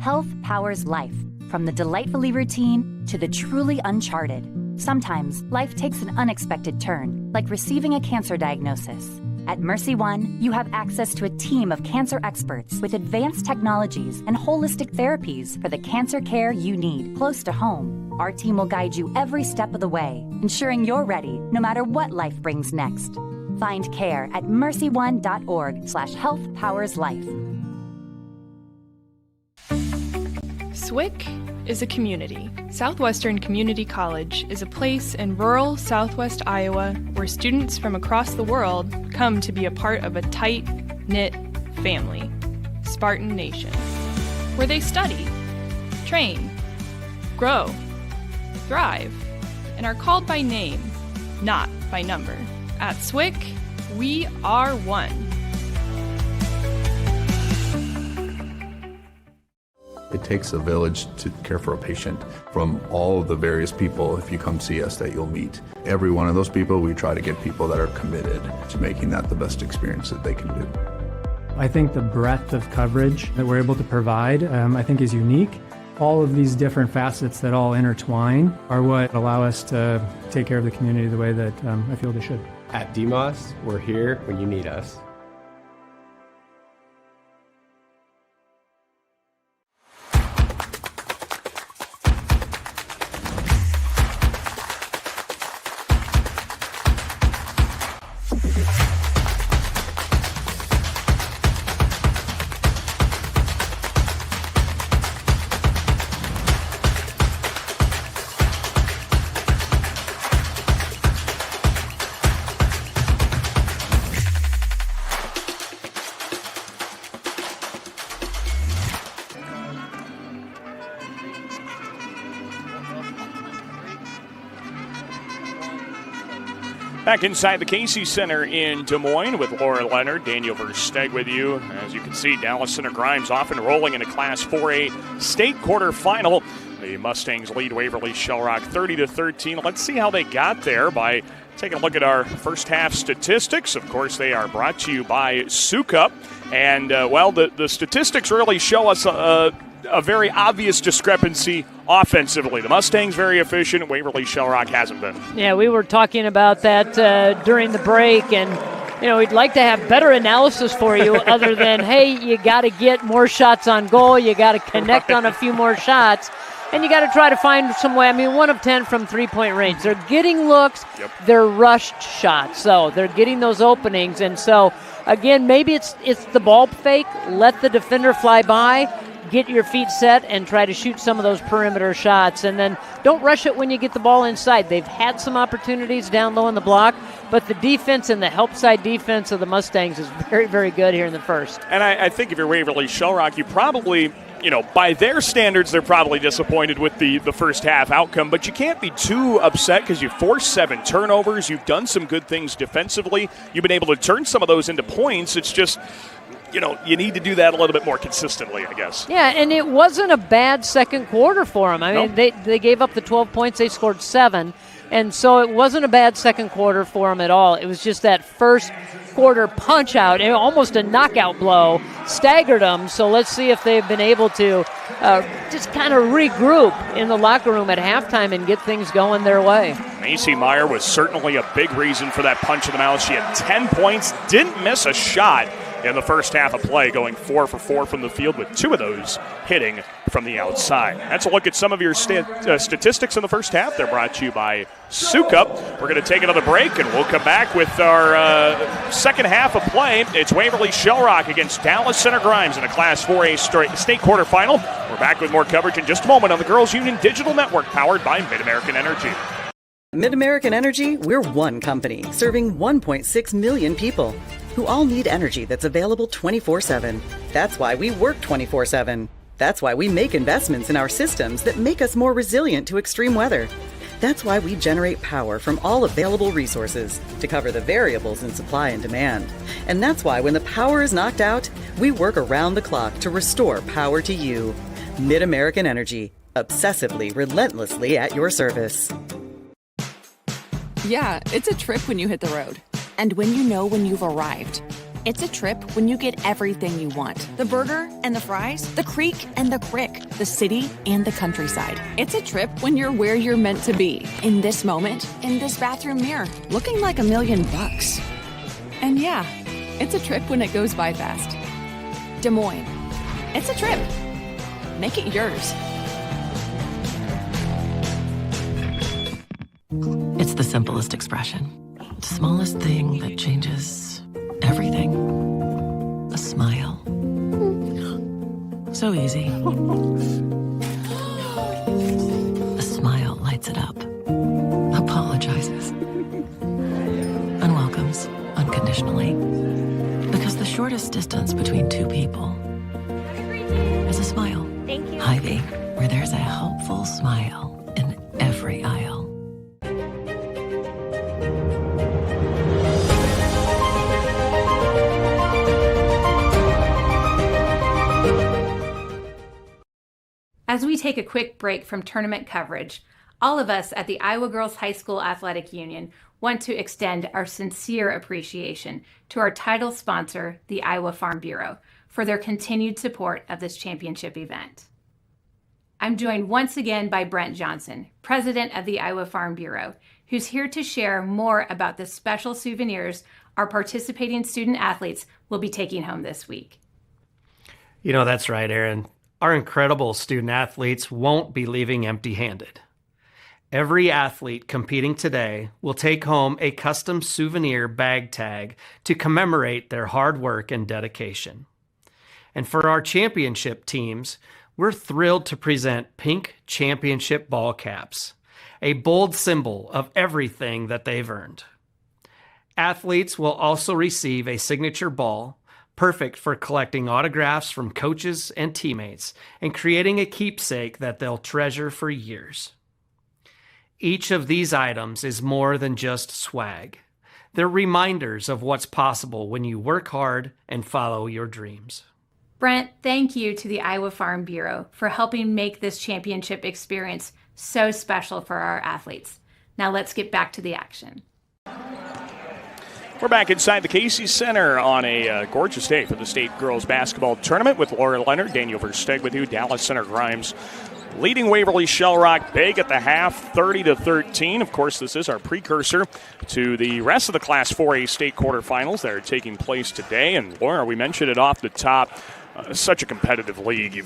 Health powers life, from the delightfully routine to the truly uncharted. Sometimes life takes an unexpected turn, like receiving a cancer diagnosis. At Mercy One, you have access to a team of cancer experts with advanced technologies and holistic therapies for the cancer care you need close to home. Our team will guide you every step of the way, ensuring you're ready no matter what life brings next. Find care at mercyone.org/healthpowerslife. SWIC is a community. Southwestern Community College is a place in rural southwest Iowa where students from across the world come to be a part of a tight-knit family, Spartan Nation, where they study, train, grow, thrive, and are called by name, not by number. At SWIC, we are one. It takes a village to care for a patient. From all of the various people, if you come see us, that you'll meet. Every one of those people, we try to get people that are committed to making that the best experience that they can do. I think the breadth of coverage that we're able to provide, I think is unique. All of these different facets that all intertwine are what allow us to take care of the community the way that I feel they should. At DMOS, we're here when you need us. Back inside the Casey Center in Des Moines with Laura Leonard, Daniel Versteg with you. As you can see, Dallas Center Grimes off and rolling in a Class 4A state quarterfinal. The Mustangs lead Waverly-Shell 30-13. Let's see how they got there by taking a look at our first half statistics. Of course, they are brought to you by Sukup. And, the statistics really show us a very obvious discrepancy offensively. The Mustangs very efficient. Waverly-Shell hasn't been. Yeah, we were talking about that during the break, and we'd like to have better analysis for you other than, hey, you got to get more shots on goal, you got to connect on a few more shots, and you got to try to find some way. 1 of 10 from three-point range. They're getting looks. Yep. They're rushed shots, so they're getting those openings. And so, again, maybe it's the ball fake. Let the defender fly by. Get your feet set and try to shoot some of those perimeter shots. And then don't rush it when you get the ball inside. They've had some opportunities down low in the block, but the defense and the help side defense of the Mustangs is very, very good here in the first. And I think if you're Waverly-Shell, you probably, by their standards, they're probably disappointed with the first half outcome, but you can't be too upset because you forced 7 turnovers. You've done some good things defensively. You've been able to turn some of those into points. It's just, you need to do that a little bit more consistently, I guess. Yeah, and it wasn't a bad second quarter for them. Nope. They gave up the 12 points. They scored 7. And so it wasn't a bad second quarter for them at all. It was just that first quarter punch out, almost a knockout blow, staggered them. So let's see if they've been able to just kind of regroup in the locker room at halftime and get things going their way. Macy Meyer was certainly a big reason for that punch in the mouth. She had 10 points, didn't miss a shot in the first half of play, going 4 for 4 from the field, with 2 of those hitting from the outside. That's a look at some of your statistics in the first half. They're brought to you by Sukup. We're going to take another break, and we'll come back with our second half of play. It's Waverly-Shell against Dallas Center Grimes in a Class 4A state quarterfinal. We're back with more coverage in just a moment on the Girls Union Digital Network, powered by Mid-American Energy. Mid-American Energy, we're one company serving 1.6 million people who all need energy that's available 24/7. That's why we work 24/7. That's why we make investments in our systems that make us more resilient to extreme weather. That's why we generate power from all available resources to cover the variables in supply and demand. And that's why when the power is knocked out, we work around the clock to restore power to you. Mid-American Energy, obsessively, relentlessly at your service. Yeah, it's a trip when you hit the road. And when you know when you've arrived. It's a trip when you get everything you want. The burger and the fries, the creek and the crick, the city and the countryside. It's a trip when you're where you're meant to be. In this moment, in this bathroom mirror, looking like $1 million. And yeah, it's a trip when it goes by fast. Des Moines. It's a trip. Make it yours. It's the simplest expression. The smallest thing that changes everything. A smile. So easy. A smile lights it up. Apologizes. And welcomes unconditionally. Because the shortest distance between two people is a smile. Thank you. Hy-Vee, where there's a helpful smile in every aisle. As we take a quick break from tournament coverage, all of us at the Iowa Girls High School Athletic Union want to extend our sincere appreciation to our title sponsor, the Iowa Farm Bureau, for their continued support of this championship event. I'm joined once again by Brent Johnson, president of the Iowa Farm Bureau, who's here to share more about the special souvenirs our participating student athletes will be taking home this week. You know, that's right, Aaron. Our incredible student athletes won't be leaving empty-handed. Every athlete competing today will take home a custom souvenir bag tag to commemorate their hard work and dedication. And for our championship teams, we're thrilled to present pink championship ball caps, a bold symbol of everything that they've earned. Athletes will also receive a signature ball, perfect for collecting autographs from coaches and teammates and creating a keepsake that they'll treasure for years. Each of these items is more than just swag. They're reminders of what's possible when you work hard and follow your dreams. Brent, thank you to the Iowa Farm Bureau for helping make this championship experience so special for our athletes. Now let's get back to the action. We're back inside the Casey Center on a gorgeous day for the state girls basketball tournament with Laura Leonard, Daniel Versteg with you, Dallas Center Grimes leading Waverly-Shell Rock big at the half, 30-13. Of course, this is our precursor to the rest of the Class 4A state quarterfinals that are taking place today. And Laura, we mentioned it off the top, such a competitive league,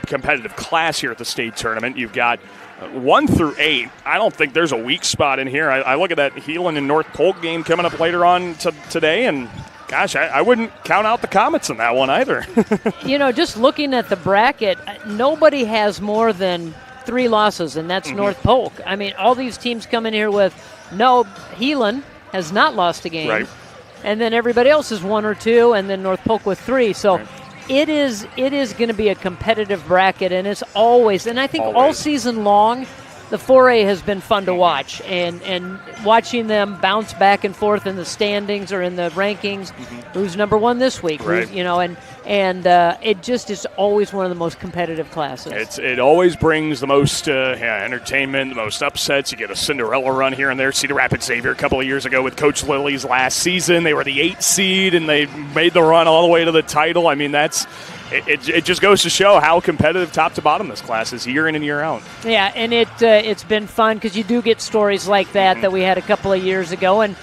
competitive class here at the state tournament. You've got 1 through 8. I don't think there's a weak spot in here. I look at that Heelan and North Polk game coming up later on today, and gosh, I wouldn't count out the Comets in that one either. You know, just looking at the bracket, nobody has more than 3 losses, and that's North Polk. I mean, all these teams come in here with Heelan has not lost a game. Right. And then everybody else is 1 or 2, and then North Polk with 3. So it is going to be a competitive bracket, and it's always, and I think all season long, the 4A has been fun to watch, and watching them bounce back and forth in the standings or in the rankings. Who's number 1 this week? Right. And it just is always one of the most competitive classes. It always brings the most entertainment, the most upsets. You get a Cinderella run here and there. Cedar Rapids Xavier a couple of years ago with Coach Lilly's last season. They were the 8th seed, and they made the run all the way to the title. I mean, it just goes to show how competitive top to bottom this class is year in and year out. Yeah, and it's been fun because you do get stories like that we had a couple of years ago, and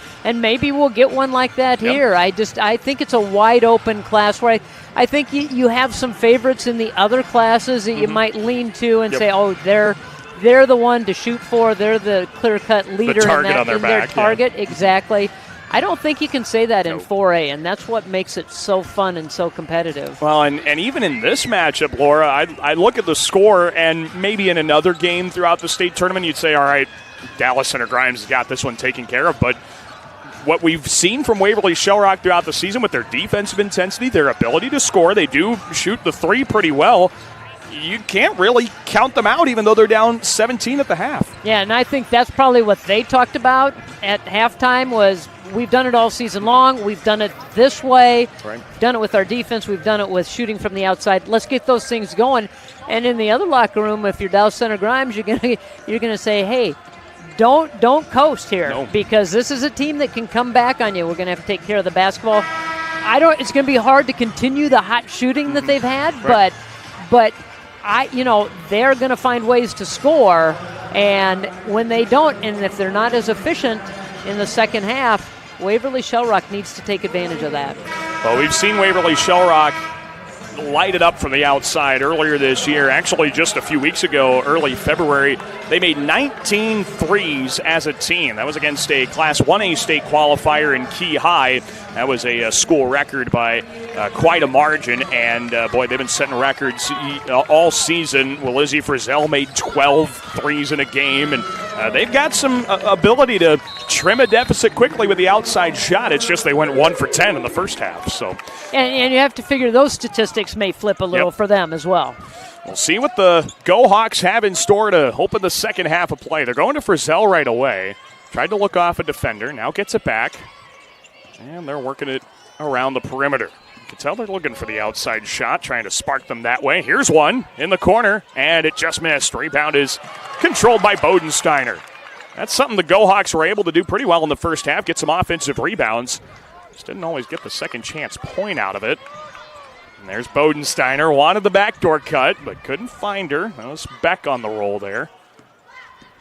maybe we'll get one like that here. I think it's a wide open class where I think you have some favorites in the other classes that you might lean to and say, oh, they're the one to shoot for. They're the clear-cut leader in their target. Exactly. I don't think you can say that in 4A, and that's what makes it so fun and so competitive. Well, and even in this matchup, Laura, I look at the score, and maybe in another game throughout the state tournament, you'd say, all right, Dallas Center Grimes has got this one taken care of. But what we've seen from Waverly-Shell Rock throughout the season with their defensive intensity, their ability to score, they do shoot the 3 pretty well. You can't really count them out, even though they're down 17 at the half. Yeah, and I think that's probably what they talked about at halftime was, we've done it all season long. We've done it this way. Right. We've done it with our defense. We've done it with shooting from the outside. Let's get those things going. And in the other locker room, if you're Dallas Center Grimes, you're gonna say, hey, don't coast here because this is a team that can come back on you. We're gonna have to take care of the basketball. It's gonna be hard to continue the hot shooting that they've had, but they're going to find ways to score, and when they don't, and if they're not as efficient in the second half, Waverly-Shell Rock needs to take advantage of that. Well, we've seen Waverly-Shell Rock light it up from the outside earlier this year. Actually, just a few weeks ago, early February, they made 19 threes as a team. That was against a Class 1A state qualifier in Key High. That was a school record by quite a margin, and boy, they've been setting records all season. Well, Lizzie Frizzell made 12 threes in a game, and they've got some ability to trim a deficit quickly with the outside shot. It's just they went 1 for 10 in the first half. So, and you have to figure those statistics may flip a little for them as well. We'll see what the Go Hawks have in store to open the second half of play. They're going to Frizzell right away. Tried to look off a defender. Now gets it back. And they're working it around the perimeter. can tell they're looking for the outside shot, trying to spark them that way. Here's one in the corner, and it just missed. Rebound is controlled by Bodensteiner. That's something the Go-Hawks were able to do pretty well in the first half, get some offensive rebounds. Just didn't always get the second chance point out of it. And there's Bodensteiner, wanted the backdoor cut, but couldn't find her. That was Beck on the roll there.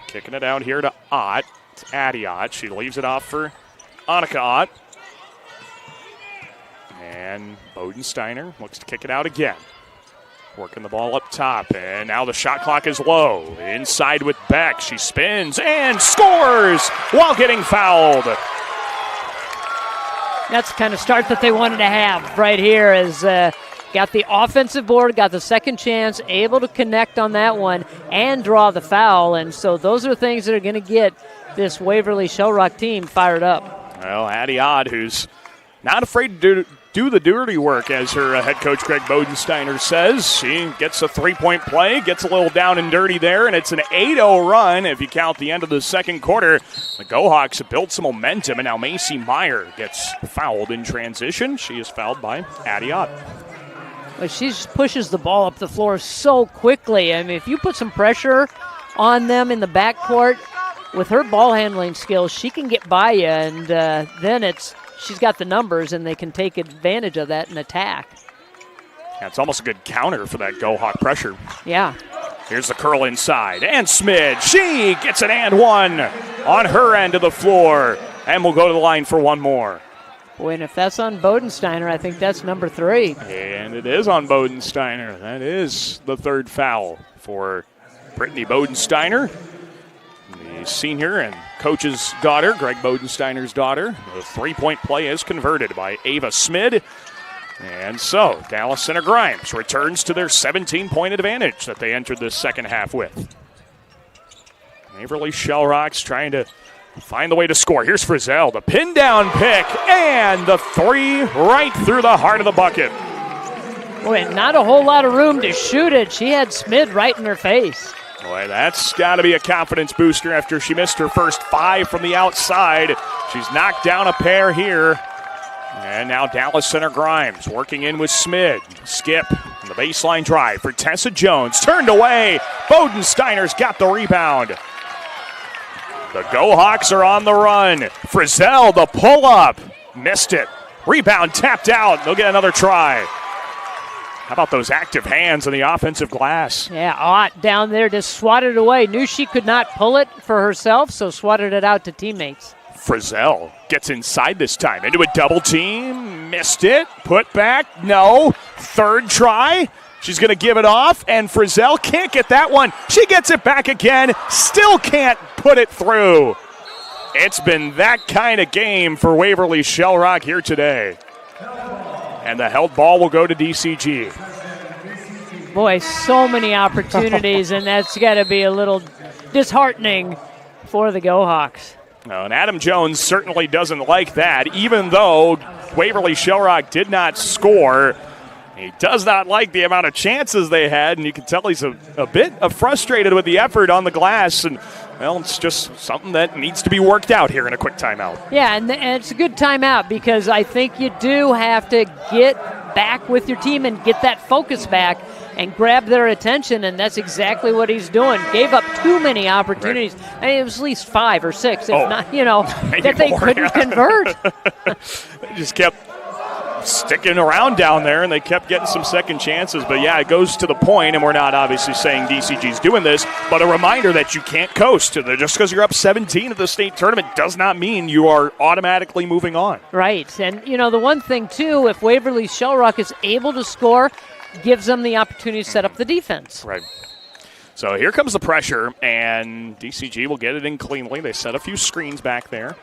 Kicking it out here to Ott. It's Addie Ott. She leaves it off for Annika Ott. And Bodensteiner looks to kick it out again. Working the ball up top, and now the shot clock is low. Inside with Beck. She spins and scores while getting fouled. That's the kind of start that they wanted to have right here. Is got the offensive board, got the second chance, able to connect on that one and draw the foul. And so those are things that are going to get this Waverly-Shell Rock team fired up. Well, Addie Odd, who's not afraid to do the dirty work, as her head coach Greg Bodensteiner says. She gets a three-point play, gets a little down and dirty there, and it's an 8-0 run if you count the end of the second quarter. The Go-Hawks have built some momentum, and now Macy Meyer gets fouled in transition. She is fouled by Addie Ott. But she just pushes the ball up the floor so quickly. I mean, if you put some pressure on them in the backcourt, with her ball handling skills, she can get by you, and then she's got the numbers, and they can take advantage of that and attack. Yeah, it's almost a good counter for that Go-Hawk pressure. Yeah. Here's the curl inside, and Smid, she gets an and one on her end of the floor, and will go to the line for one more. Boy, and if that's on Bodensteiner, I think that's number 3. And it is on Bodensteiner. That is the third foul for Brittany Bodensteiner, the senior and coach's daughter, Greg Bodensteiner's daughter. The three-point play is converted by Ava Smid. And so Dallas Center Grimes returns to their 17-point advantage that they entered this second half with. Waverly-Shell Rocks trying to find the way to score. Here's Frizzell, the pin down pick, and the three right through the heart of the bucket. Boy, not a whole lot of room to shoot it. She had Smid right in her face. Boy, that's got to be a confidence booster after she missed her first 5 from the outside. She's knocked down a pair here. And now Dallas Center Grimes working in with Smid. Skip on the baseline drive for Tessa Jones. Turned away. Bodensteiner's got the rebound. The Go-Hawks are on the run. Frizzell, the pull-up. Missed it. Rebound tapped out. They'll get another try. How about those active hands on the offensive glass? Yeah, Ott down there just swatted it away. Knew she could not pull it for herself, so swatted it out to teammates. Frizzell gets inside this time. Into a double team. Missed it. Put back. No. Third try. She's going to give it off, and Frizzell can't get that one. She gets it back again. Still can't put it through. It's been that kind of game for Waverly-Shell Rock here today. And the held ball will go to DCG. Boy, so many opportunities, and that's got to be a little disheartening for the Go-Hawks. And Adam Jones certainly doesn't like that, even though Waverly-Shell Rock did not score. He does not like the amount of chances they had, and you can tell he's a bit frustrated with the effort on the glass. And, well, it's just something that needs to be worked out here in a quick timeout. Yeah, and it's a good timeout because I think you do have to get back with your team and get that focus back and grab their attention, and that's exactly what he's doing. Gave up too many opportunities. Right. I mean, it was at least 5 or 6, if not, that they couldn't convert. They just kept sticking around down there, and they kept getting some second chances. But, yeah, it goes to the point, and we're not obviously saying DCG's doing this, but a reminder that you can't coast. Just because you're up 17 at the state tournament does not mean you are automatically moving on. Right. And, the one thing, too, if Waverly-Shell Rock is able to score, gives them the opportunity to set up the defense. Right. So here comes the pressure, and DCG will get it in cleanly. They set a few screens back there,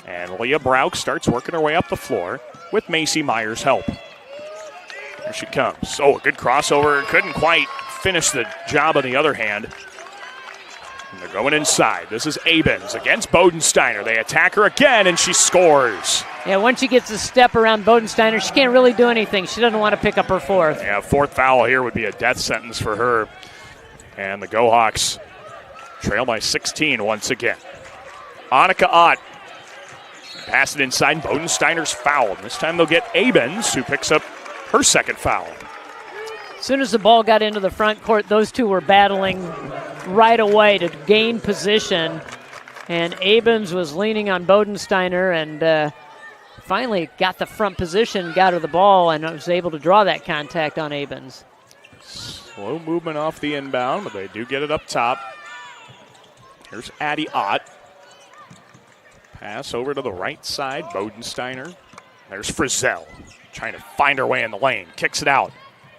and Leah Brauch starts working her way up the floor with Macy Meyer's help. Here she comes. Oh, a good crossover. Couldn't quite finish the job on the other hand. And they're going inside. This is Abens against Bodensteiner. They attack her again, and she scores. Yeah, once she gets a step around Bodensteiner, she can't really do anything. She doesn't want to pick up her fourth. Yeah, fourth foul here would be a death sentence for her. And the Go-Hawks trail by 16 once again. Annika Ott. Pass it inside. Bodensteiner's fouled. This time they'll get Abens, who picks up her second foul. As soon as the ball got into the front court, those two were battling right away to gain position. And Abens was leaning on Bodensteiner and finally got the front position, got her the ball, and was able to draw that contact on Abens. Slow movement off the inbound, but they do get it up top. Here's Addie Ott. Pass over to the right side, Bodensteiner. There's Frizzell trying to find her way in the lane. Kicks it out.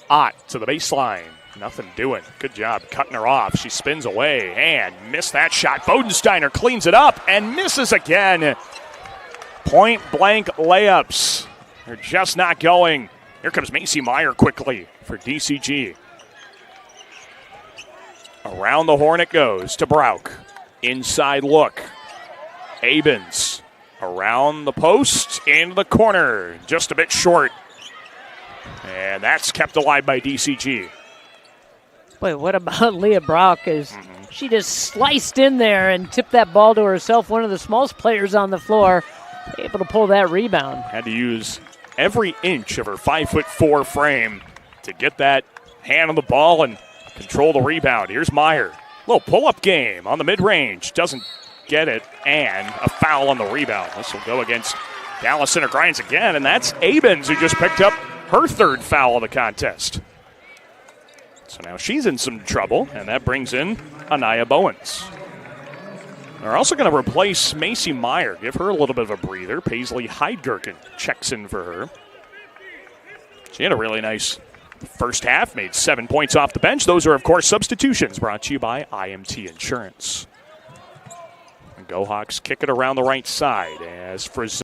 Ott to the baseline. Nothing doing. Good job cutting her off. She spins away and missed that shot. Bodensteiner cleans it up and misses again. Point blank layups. They're just not going. Here comes Macy Meyer quickly for DCG. Around the horn it goes to Brauk. Inside look. Abens around the post, into the corner. Just a bit short. And that's kept alive by DCG. Boy, what about Leah Brauk? She just sliced in there and tipped that ball to herself, one of the smallest players on the floor, able to pull that rebound. Had to use every inch of her 5'4" frame to get that hand on the ball and control the rebound. Here's Meyer. Little pull-up game on the mid-range. Doesn't get it, and a foul on the rebound. This will go against Dallas Center Grimes again, and that's Abens, who just picked up her third foul of the contest. So now she's in some trouble, and that brings in Anaya Bowens. They're also going to replace Macy Meyer, give her a little bit of a breather. Paisley Heidgerken checks in for her. She had a really nice first half, made 7 points off the bench. Those are, of course, substitutions brought to you by IMT Insurance. And Go Hawks kick it around the right side as Frizzell